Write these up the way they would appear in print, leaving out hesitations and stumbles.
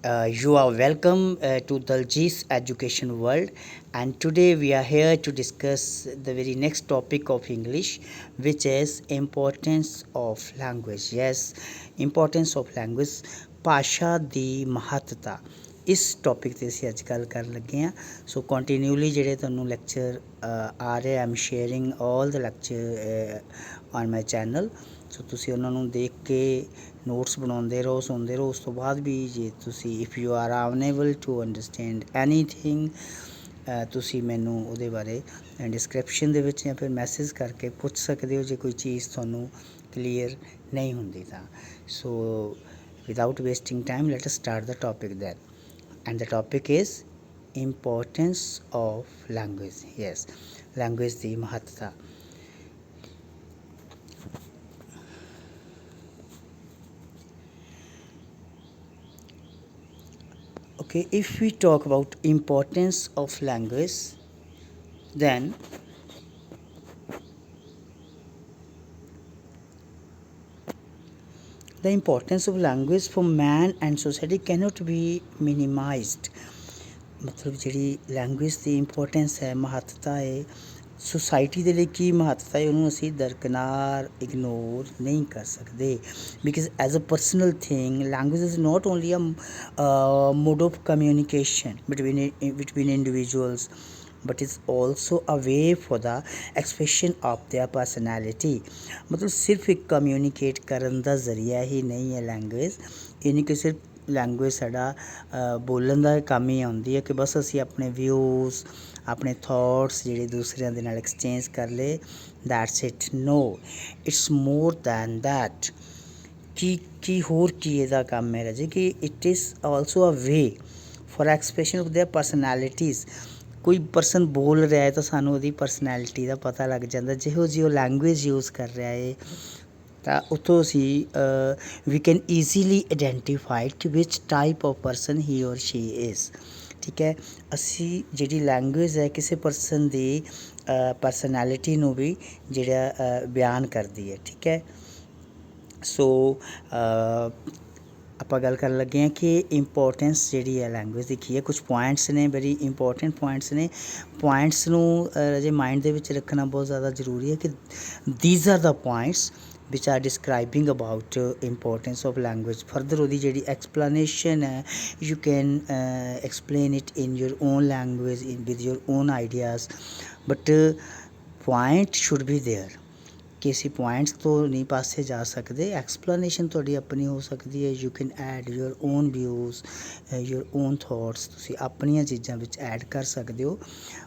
You are welcome to Daljeet's Education World, and today we are here to discuss the very next topic of English, which is importance of language. Yes, importance of language, ਭਾਸ਼ਾ ਦੀ ਮਹੱਤਤਾ। ਇਸ topic 'ਤੇ ਅਸੀਂ ਅੱਜ ਗੱਲ ਕਰਨ ਲੱਗੇ ਹਾਂ। ਸੋ ਕੰਟੀਨਿਊਲੀ ਜਿਹੜੇ ਤੁਹਾਨੂੰ ਲੈਕਚਰ ਆ ਰਹੇ, I am sharing all the lecture on my channel. So ਤੁਸੀਂ ਉਹਨਾਂ ਨੂੰ ਦੇਖ ਕੇ ਨੋਟਸ ਬਣਾਉਂਦੇ ਰਹੋ, ਸੁਣਦੇ ਰਹੋ। ਉਸ ਤੋਂ ਬਾਅਦ ਵੀ ਜੇ ਤੁਸੀਂ if you are unable to understand anything, ਤੁਸੀਂ ਮੈਨੂੰ ਉਹਦੇ ਬਾਰੇ ਡਿਸਕ੍ਰਿਪਸ਼ਨ ਦੇ ਵਿੱਚ ਜਾਂ ਫਿਰ ਮੈਸੇਜ ਕਰਕੇ ਪੁੱਛ ਸਕਦੇ ਹੋ ਜੇ ਕੋਈ ਚੀਜ਼ ਤੁਹਾਨੂੰ ਕਲੀਅਰ ਨਹੀਂ ਹੁੰਦੀ ਤਾਂ। ਸੋ without wasting time, let us start the topic then. And the topic is importance of language. Yes, language ਦੀ ਮਹੱਤਤਾ। Okay, if we talk about importance of language, then the importance of language for man and society cannot be minimized. ਮਤਲਬ ਜਿਹੜੀ language ਦੀ importance ਹੈ, ਮਹੱਤਤਾ ਹੈ, society ਦੇ ਲਈ ਕੀ ਮਹੱਤਤਾ ਹੈ, ਉਹਨੂੰ ਅਸੀਂ ਦਰਕਨਾਰ ਇਗਨੋਰ ਨਹੀਂ ਕਰ ਸਕਦੇ। Because as a personal thing, language is not only a mode of communication between individuals, but it's also a way for the expression of their personality. ਮਤਲਬ ਸਿਰਫ ਇੱਕ ਕਮਿਊਨੀਕੇਟ ਕਰਨ ਦਾ ਜ਼ਰੀਆ ਹੀ ਨਹੀਂ ਹੈ ਲੈਂਗੁਏਜ। ਇਹ ਨਹੀਂ ਕਿ ਸਿਰਫ ਲੈਂਗੁਏਜ ਸਾਡਾ ਬੋਲਣ ਦਾ ਕੰਮ ਹੀ ਆਉਂਦੀ ਹੈ ਕਿ ਬਸ ਅਸੀਂ ਆਪਣੇ ਵਿਊਜ਼, ਆਪਣੇ ਥੋਟਸ ਜਿਹੜੇ ਦੂਸਰਿਆਂ ਦੇ ਨਾਲ ਐਕਸਚੇਂਜ ਕਰ ਲਏ, that's it. No, it's more than that. ਕੀ ਹੋਰ ਕੀ ਇਹਦਾ ਕੰਮ ਹੈ ਰਾਜੇ ਕਿ it is also a way for expression of their personalities. ਕੋਈ ਪਰਸਨ ਬੋਲ ਰਿਹਾ ਹੈ ਤਾਂ ਸਾਨੂੰ ਉਹਦੀ ਪਰਸਨੈਲਿਟੀ ਦਾ ਪਤਾ ਲੱਗ ਜਾਂਦਾ, ਜਿਹੋ ਜਿਹੀ ਉਹ ਲੈਂਗੁਏਜ ਯੂਜ਼ ਕਰ ਰਿਹਾ ਹੈ ਤਾਂ ਉੱਥੋਂ ਅਸੀਂ ਵੀ ਕੈਨ ਈਜ਼ੀਲੀ ਆਈਡੈਂਟੀਫਾਈ ਕਿ ਵਿਚ type of person he or she is. ਠੀਕ ਹੈ, ਅਸੀਂ ਜਿਹੜੀ ਲੈਂਗੁਏਜ ਹੈ ਕਿਸੇ ਪਰਸਨ ਦੀ ਪਰਸਨੈਲਿਟੀ ਨੂੰ ਵੀ ਜਿਹੜਾ ਬਿਆਨ ਕਰਦੀ ਹੈ। ਠੀਕ ਹੈ, ਸੋ ਆਪਾਂ ਗੱਲ ਕਰਨ ਲੱਗੇ ਹਾਂ ਕਿ ਇੰਪੋਰਟੈਂਸ ਜਿਹੜੀ ਹੈ ਲੈਂਗੁਏਜ ਦੀ ਕੀ ਹੈ। ਕੁਛ ਪੁਆਇੰਟਸ ਨੇ, ਵੈਰੀ ਇੰਪੋਰਟੈਂਟ ਪੁਆਇੰਟਸ ਨੇ। ਪੁਆਇੰਟਸ ਨੂੰ ਜੇ ਮਾਈਂਡ ਦੇ ਵਿੱਚ ਰੱਖਣਾ ਬਹੁਤ ਜ਼ਿਆਦਾ ਜ਼ਰੂਰੀ ਹੈ ਕਿ these are the points which are describing about importance of language. Further ਉਹਦੀ ਜਿਹੜੀ explanation ਹੈ, you can explain it in your own language, with your own ideas, but point should be there ਕਿ ਅਸੀਂ ਪੁਆਇੰਟਸ ਤੋਂ ਨਹੀਂ ਪਾਸੇ ਜਾ ਸਕਦੇ। ਐਕਸਪਲੇਨੇਸ਼ਨ ਤੁਹਾਡੀ ਆਪਣੀ ਹੋ ਸਕਦੀ ਹੈ। You can add your own views, your own thoughts. ਤੁਸੀਂ ਆਪਣੀਆਂ ਚੀਜ਼ਾਂ ਵਿੱਚ ਐਡ ਕਰ ਸਕਦੇ ਹੋ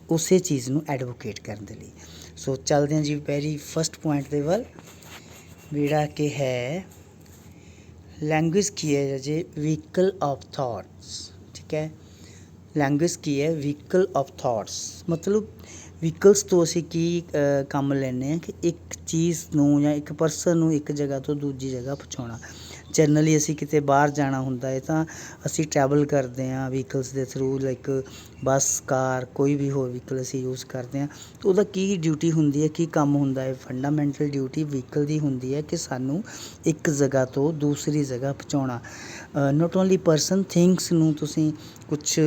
ਉਸੇ ਚੀਜ਼ ਨੂੰ ਐਡਵੋਕੇਟ ਕਰਨ ਦੇ ਲਈ। ਸੋ ਚੱਲਦੇ ਹਾਂ ਜੀ ਵੈਰੀ ਫਸਟ ਪੁਆਇੰਟ ਦੇ ਵੱਲ, ਜਿਹੜਾ ਕਿ ਹੈ ਲੈਂਗੁਏਜ ਕੀ ਹੈ ਜੀ? Vehicle of thoughts. ਠੀਕ ਹੈ, ਲੈਂਗੁਏਜ ਕੀ ਹੈ? Vehicle of thoughts. ਮਤਲਬ ਵਹੀਕਲਸ ਤੋਂ ਅਸੀਂ ਕੀ ਕੰਮ ਲੈਂਦੇ ਹਾਂ ਕਿ ਇੱਕ ਚੀਜ਼ ਨੂੰ ਜਾਂ ਇੱਕ ਪਰਸਨ ਨੂੰ ਇੱਕ ਜਗ੍ਹਾ ਤੋਂ ਦੂਜੀ ਜਗ੍ਹਾ ਪਹੁੰਚਾਉਣਾ। ਜਨਰਲੀ ਅਸੀਂ ਕਿਤੇ ਬਾਹਰ ਜਾਣਾ ਹੁੰਦਾ ਹੈ ਤਾਂ ਅਸੀਂ ਟਰੈਵਲ ਕਰਦੇ ਹਾਂ ਵਹੀਕਲਸ ਦੇ ਥਰੂ, ਲਾਈਕ ਬੱਸ, ਕਾਰ, ਕੋਈ ਵੀ ਹੋਰ ਵਹੀਕਲ ਅਸੀਂ ਯੂਜ਼ ਕਰਦੇ ਹਾਂ। ਤਾਂ ਉਹਦਾ ਕੀ ਡਿਊਟੀ ਹੁੰਦੀ ਹੈ, ਕੀ ਕੰਮ ਹੁੰਦਾ ਹੈ? ਫੰਡਾਮੈਂਟਲ ਡਿਊਟੀ ਵਹੀਕਲ ਦੀ ਹੁੰਦੀ ਹੈ ਕਿ ਸਾਨੂੰ ਇੱਕ ਜਗ੍ਹਾ ਤੋਂ ਦੂਸਰੀ ਜਗ੍ਹਾ ਪਹੁੰਚਾਉਣਾ। ਨੋਟ ਓਨਲੀ ਪਰਸਨ, ਥਿੰਗਸ ਨੂੰ ਤੁਸੀਂ ਕੁਛ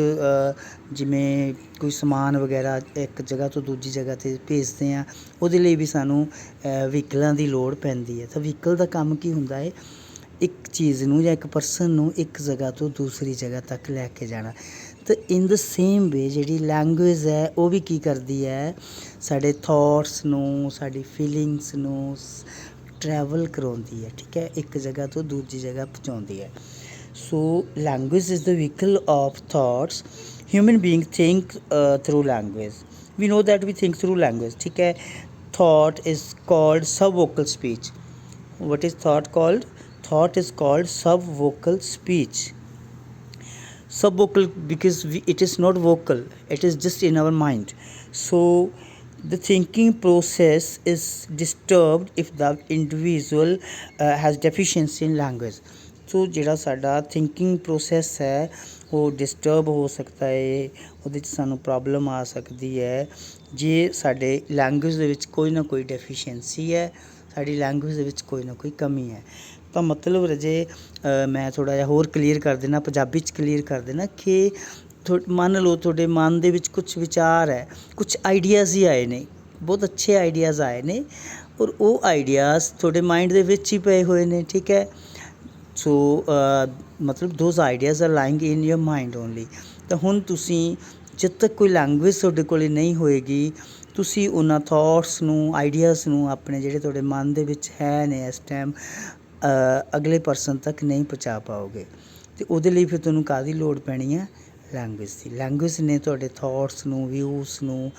ਜਿਵੇਂ ਕੋਈ ਸਮਾਨ ਵਗੈਰਾ ਇੱਕ ਜਗ੍ਹਾ ਤੋਂ ਦੂਜੀ ਜਗ੍ਹਾ 'ਤੇ ਭੇਜਦੇ ਹਾਂ, ਉਹਦੇ ਲਈ ਵੀ ਸਾਨੂੰ ਵਹੀਕਲਾਂ ਦੀ ਲੋੜ ਪੈਂਦੀ ਹੈ। ਤਾਂ ਵਹੀਕਲ ਦਾ ਕੰਮ ਕੀ ਹੁੰਦਾ ਹੈ? ਇੱਕ ਚੀਜ਼ ਨੂੰ ਜਾਂ ਇੱਕ ਪਰਸਨ ਨੂੰ ਇੱਕ ਜਗ੍ਹਾ ਤੋਂ ਦੂਸਰੀ ਜਗ੍ਹਾ ਤੱਕ ਲੈ ਕੇ ਜਾਣਾ। ਤਾਂ ਇਨ ਦ ਸੇਮ ਵੇ ਜਿਹੜੀ ਲੈਂਗੁਏਜ ਹੈ ਉਹ ਵੀ ਕੀ ਕਰਦੀ ਹੈ? ਸਾਡੇ ਥੋਟਸ ਨੂੰ, ਸਾਡੀ ਫੀਲਿੰਗਸ ਨੂੰ ਟਰੈਵਲ ਕਰਵਾਉਂਦੀ ਹੈ। ਠੀਕ ਹੈ, ਇੱਕ ਜਗ੍ਹਾ ਤੋਂ ਦੂਜੀ ਜਗ੍ਹਾ ਪਹੁੰਚਾਉਂਦੀ ਹੈ। So language is the vehicle of thoughts. Human being think through language. We know that we think through language. ਠੀਕ ਹੈ, thought is called subvocal speech. What is thought called? Thought is called subvocal speech. Subvocal because it is not vocal, it is just in our mind. So the thinking process is disturbed if the individual has deficiency in language. ਸੋ ਜਿਹੜਾ ਸਾਡਾ thinking process ਹੈ ਉਹ disturb ਹੋ ਸਕਦਾ ਹੈ, ਉਹਦੇ 'ਚ ਸਾਨੂੰ ਪ੍ਰੋਬਲਮ ਆ ਸਕਦੀ ਹੈ ਜੇ ਸਾਡੇ ਲੈਂਗੁਏਜ ਦੇ ਵਿੱਚ ਕੋਈ ਨਾ ਕੋਈ ਡੈਫੀਸ਼ੀਐਂਸੀ ਹੈ, ਸਾਡੀ ਲੈਂਗੁਏਜ ਦੇ ਵਿੱਚ ਕੋਈ ਨਾ ਕੋਈ ਕਮੀ ਹੈ। ਤਾਂ ਮਤਲਬ ਰਾਜੇ ਮੈਂ ਥੋੜ੍ਹਾ ਜਿਹਾ ਹੋਰ ਕਲੀਅਰ ਕਰ ਦੇਣਾ, ਪੰਜਾਬੀ 'ਚ ਕਲੀਅਰ ਕਰ ਦੇਣਾ ਕਿ ਮੰਨ ਲਓ ਤੁਹਾਡੇ ਮਨ ਦੇ ਵਿੱਚ ਕੁਛ ਵਿਚਾਰ ਹੈ, ਕੁਛ ਆਈਡੀਆਜ਼ ਹੀ ਆਏ ਨੇ, ਬਹੁਤ ਅੱਛੇ ਆਈਡੀਆਜ਼ ਆਏ ਨੇ, ਔਰ ਉਹ ਆਈਡੀਆਜ਼ ਤੁਹਾਡੇ ਮਾਈਂਡ ਦੇ ਵਿੱਚ ਹੀ ਪਏ ਹੋਏ ਨੇ, ਠੀਕ ਹੈ। ਸੋ ਮਤਲਬ those ideas are lying in your mind only. ਤਾਂ ਹੁਣ ਤੁਸੀਂ ਜਦ ਤੱਕ ਕੋਈ ਲੈਂਗੁਏਜ ਤੁਹਾਡੇ ਕੋਲ ਨਹੀਂ ਹੋਏਗੀ, ਤੁਸੀਂ ਉਹਨਾਂ ਥੋਟਸ ਨੂੰ, ਆਈਡੀਆਜ਼ ਨੂੰ, ਆਪਣੇ ਜਿਹੜੇ ਤੁਹਾਡੇ ਮਨ ਦੇ ਵਿੱਚ ਹੈ ਨੇ ਇਸ ਟਾਈਮ, ਅਗਲੇ ਪਰਸਨ ਤੱਕ ਨਹੀਂ ਪਹੁੰਚਾ ਪਾਓਗੇ। ਅਤੇ ਉਹਦੇ ਲਈ ਫਿਰ ਤੁਹਾਨੂੰ ਕਾਹਦੀ ਲੋੜ ਪੈਣੀ ਹੈ? ਲੈਂਗੁਏਜ ਦੀ। ਲੈਂਗੁਏਜ ਨੇ ਤੁਹਾਡੇ ਥੋਟਸ ਨੂੰ, ਵਿਊਜ਼ ਨੂੰ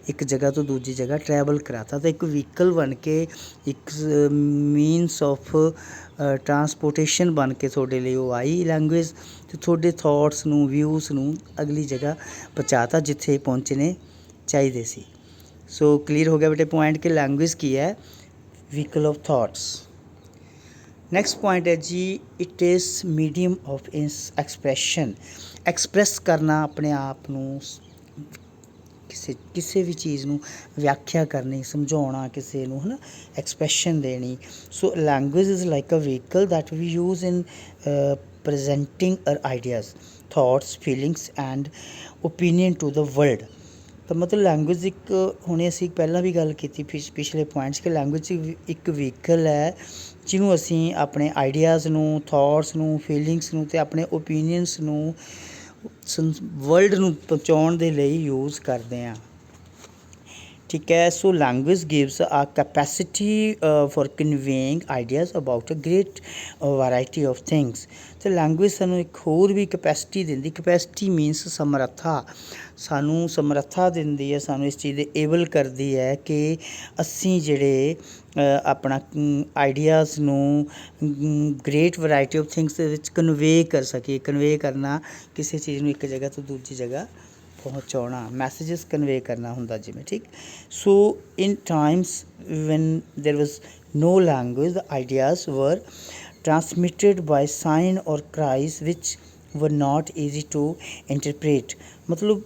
ਇੱਕ ਜਗ੍ਹਾ ਤੋਂ ਦੂਜੀ ਜਗ੍ਹਾ ਟਰੈਵਲ ਕਰਾਤਾ, ਤਾਂ ਇੱਕ ਵਹੀਕਲ ਬਣ ਕੇ, ਇੱਕ ਮੀਨਸ ਆਫ ਟਰਾਂਸਪੋਰਟੇਸ਼ਨ ਬਣ ਕੇ ਤੁਹਾਡੇ ਲਈ ਉਹ ਆਈ ਲੈਂਗੁਏਜ, ਅਤੇ ਤੁਹਾਡੇ ਥੋਟਸ ਨੂੰ, ਵਿਊਜ਼ ਨੂੰ ਅਗਲੀ ਜਗ੍ਹਾ ਪਹੁੰਚਾਤਾ ਜਿੱਥੇ ਪਹੁੰਚਣੇ ਚਾਹੀਦੇ ਸੀ। ਸੋ ਕਲੀਅਰ ਹੋ ਗਿਆ ਬੇਟੇ ਪੁਆਇੰਟ ਕਿ ਲੈਂਗੁਏਜ ਕੀ ਹੈ? Vehicle of thoughts. Next point ਹੈ ਜੀ, it is medium of expression. Express ਕਰਨਾ ਆਪਣੇ ਆਪ ਨੂੰ, ਕਿਸੇ ਵੀ ਚੀਜ਼ ਨੂੰ ਵਿਆਖਿਆ ਕਰਨੀ, ਸਮਝਾਉਣਾ ਕਿਸੇ ਨੂੰ, ਹੈ ਨਾ, ਐਕਸਪ੍ਰੈਸ਼ਨ ਦੇਣੀ। So language is like a vehicle that we use in presenting our ideas, thoughts, feelings and opinion to the world. ਤਾਂ ਮਤਲਬ ਲੈਂਗੁਏਜ ਇੱਕ, ਹੁਣੇ ਅਸੀਂ ਪਹਿਲਾਂ ਵੀ ਗੱਲ ਕੀਤੀ ਪਿਛਲੇ ਪੁਆਇੰਟਸ ਕਿ ਲੈਂਗੁਏਜ ਇੱਕ ਵਹੀਕਲ ਹੈ ਜਿਹਨੂੰ ਅਸੀਂ ਆਪਣੇ ਆਈਡੀਆਜ਼ ਨੂੰ, ਥੋਟਸ ਨੂੰ, ਫੀਲਿੰਗਸ ਨੂੰ ਅਤੇ ਆਪਣੇ ਓਪੀਨੀਅਨਸ ਨੂੰ ਵਰਲਡ ਨੂੰ ਪਹੁੰਚਾਉਣ ਦੇ ਲਈ ਯੂਜ਼ ਕਰਦੇ ਹਾਂ, ਠੀਕ ਹੈ। So language gives a capacity for conveying ideas about a great variety of things. ਅਤੇ ਲੈਂਗੁਏਜ ਸਾਨੂੰ ਇੱਕ ਹੋਰ ਵੀ ਕਪੈਸਿਟੀ ਦਿੰਦੀ। ਕਪੈਸਿਟੀ ਮੀਨਸ ਸਮਰੱਥਾ, ਸਾਨੂੰ ਸਮਰੱਥਾ ਦਿੰਦੀ ਹੈ, ਸਾਨੂੰ ਇਸ ਚੀਜ਼ ਦੇ ਏਬਲ ਕਰਦੀ ਹੈ ਕਿ ਅਸੀਂ ਜਿਹੜੇ ਆਪਣਾ ਆਈਡੀਆਜ਼ ਨੂੰ ਗ੍ਰੇਟ ਵੈਰਾਈਟੀ ਆਫ ਥਿੰਗਸ ਦੇ ਵਿੱਚ ਕਨਵੇ ਕਰ ਸਕੀਏ। ਕਨਵੇ ਕਰਨਾ, ਕਿਸੇ ਚੀਜ਼ ਨੂੰ ਇੱਕ ਜਗ੍ਹਾ ਤੋਂ ਦੂਜੀ ਜਗ੍ਹਾ ਪਹੁੰਚਾਉਣਾ, ਮੈਸੇਜਸ ਕਨਵੇ ਕਰਨਾ ਹੁੰਦਾ ਜਿਵੇਂ, ਠੀਕ। ਸੋ ਇਨ ਟਾਈਮਸ ਵੈਨ ਦੇਰ ਵਾਜ਼ no language, the ideas were transmitted by sign or cries which were not easy to interpret। ਮਤਲਬ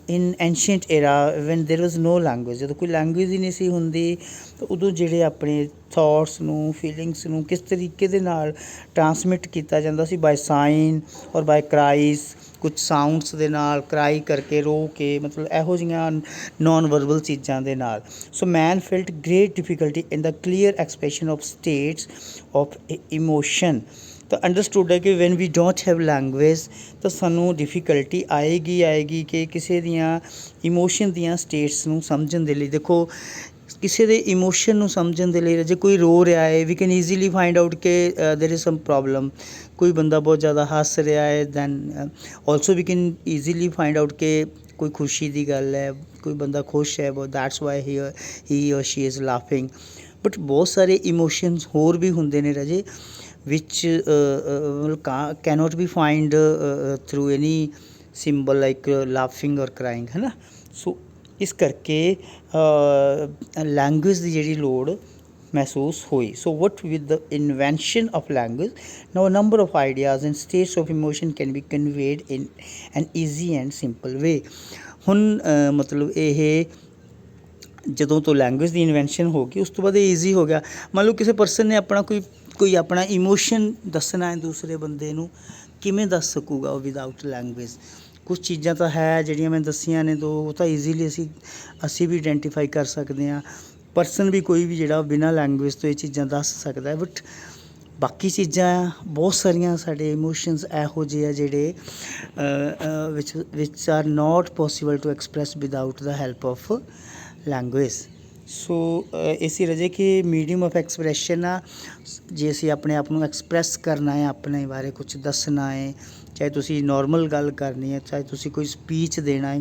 ਇਨ ਐਂਸ਼ੀਅੰਟ ਏਰਾ ਵੈਨ ਦੇਰ ਵਾਜ਼ ਨੋ ਲੈਂਗੁਏਜ, ਜਦੋਂ ਕੋਈ ਲੈਂਗੁਏਜ ਹੀ ਨਹੀਂ ਸੀ ਹੁੰਦੀ, ਤਾਂ ਉਦੋਂ ਜਿਹੜੇ ਆਪਣੇ ਥੋਟਸ ਨੂੰ, ਫੀਲਿੰਗਸ ਨੂੰ ਕਿਸ ਤਰੀਕੇ ਦੇ ਨਾਲ ਟਰਾਂਸਮਿਟ ਕੀਤਾ ਜਾਂਦਾ ਸੀ? ਬਾਏ ਸਾਈਨ ਔਰ ਬਾਏ ਕਰਾਈਜ਼, ਕੁਛ ਸਾਊਂਡਸ ਦੇ ਨਾਲ, ਕਰਾਈ ਕਰਕੇ, ਰੋ ਕੇ, ਮਤਲਬ ਇਹੋ ਜਿਹੀਆਂ ਨੋਨ ਵਰਬਲ ਚੀਜ਼ਾਂ ਦੇ ਨਾਲ। So man felt great difficulty in the clear expression of states of emotion. ਤਾਂ ਅੰਡਰਸਟੂਡ ਹੈ ਕਿ when we don't have language, ਤਾਂ ਸਾਨੂੰ ਡਿਫੀਕਲਟੀ ਆਏਗੀ ਕਿ ਕਿਸੇ ਦੀਆਂ ਇਮੋਸ਼ਨ ਦੀਆਂ ਸਟੇਟਸ ਨੂੰ ਸਮਝਣ ਦੇ ਲਈ। ਦੇਖੋ, ਕਿਸੇ ਦੇ ਇਮੋਸ਼ਨ ਨੂੰ ਸਮਝਣ ਦੇ ਲਈ, ਜੇ ਕੋਈ ਰੋ ਰਿਹਾ ਹੈ, we can easily find out ਕਿ ਦੇਰ ਇਜ਼ ਸਮ ਪ੍ਰੋਬਲਮ। ਕੋਈ ਬੰਦਾ ਬਹੁਤ ਜ਼ਿਆਦਾ ਹੱਸ ਰਿਹਾ ਹੈ, then also we can easily find out ਕਿ ਕੋਈ ਖੁਸ਼ੀ ਦੀ ਗੱਲ ਹੈ, ਕੋਈ ਬੰਦਾ ਖੁਸ਼ ਹੈ, that's why he or she is laughing. But ਬਹੁਤ ਸਾਰੇ ਇਮੋਸ਼ਨਸ ਹੋਰ ਵੀ ਹੁੰਦੇ ਨੇ ਰਾਜੇ, which cannot be find through any symbol like laughing or crying, ਹੈ ਨਾ। ਸੋ ਇਸ ਕਰਕੇ ਲੈਂਗੁਏਜ ਦੀ ਜਿਹੜੀ ਲੋੜ ਮਹਿਸੂਸ ਹੋਈ। So what with the invention of language, now number of ideas and states of emotion can be conveyed in an easy and simple way. ਹੁਣ ਮਤਲਬ ਇਹ ਜਦੋਂ ਤੋਂ ਲੈਂਗੁਏਜ ਦੀ ਇਨਵੈਂਸ਼ਨ ਹੋ ਗਈ, ਉਸ ਤੋਂ ਬਾਅਦ ਇਹ ਈਜ਼ੀ ਹੋ ਗਿਆ। ਮੰਨ ਲਓ ਕਿਸੇ ਪਰਸਨ ਨੇ ਆਪਣਾ ਕੋਈ ਆਪਣਾ ਇਮੋਸ਼ਨ ਦੱਸਣਾ ਹੈ ਦੂਸਰੇ ਬੰਦੇ ਨੂੰ, ਕਿਵੇਂ ਦੱਸ ਸਕੂਗਾ ਉਹ ਵਿਦਆਊਟ ਲੈਂਗੁਏਜ? ਕੁਛ ਚੀਜ਼ਾਂ ਤਾਂ ਹੈ ਜਿਹੜੀਆਂ ਮੈਂ ਦੱਸੀਆਂ ਨੇ, ਉਹ ਤਾਂ ਈਜ਼ੀਲੀ ਅਸੀਂ ਵੀ ਆਈਡੈਂਟੀਫਾਈ ਕਰ ਸਕਦੇ ਹਾਂ। ਪਰਸਨ ਵੀ ਕੋਈ ਵੀ ਜਿਹੜਾ ਬਿਨਾਂ ਲੈਂਗੁਏਜ ਤੋਂ ਇਹ ਚੀਜ਼ਾਂ ਦੱਸ ਸਕਦਾ। ਬਟ ਬਾਕੀ ਚੀਜ਼ਾਂ ਬਹੁਤ ਸਾਰੀਆਂ, ਸਾਡੇ ਇਮੋਸ਼ਨਸ ਇਹੋ ਜਿਹੇ ਆ ਜਿਹੜੇ which are not possible to express without the help of language. So ਇਸੇ ਰਜੇ ਕਿ ਮੀਡੀਅਮ ਆਫ ਐਕਸਪ੍ਰੈਸ਼ਨ ਆ, ਜੇ ਅਸੀਂ ਆਪਣੇ ਆਪ ਨੂੰ ਐਕਸਪ੍ਰੈਸ ਕਰਨਾ ਹੈ, ਆਪਣੇ ਬਾਰੇ ਕੁਛ ਦੱਸਣਾ ਹੈ, ਚਾਹੇ ਤੁਸੀਂ ਨੋਰਮਲ ਗੱਲ ਕਰਨੀ ਹੈ, ਚਾਹੇ ਤੁਸੀਂ ਕੋਈ ਸਪੀਚ ਦੇਣਾ ਹੈ,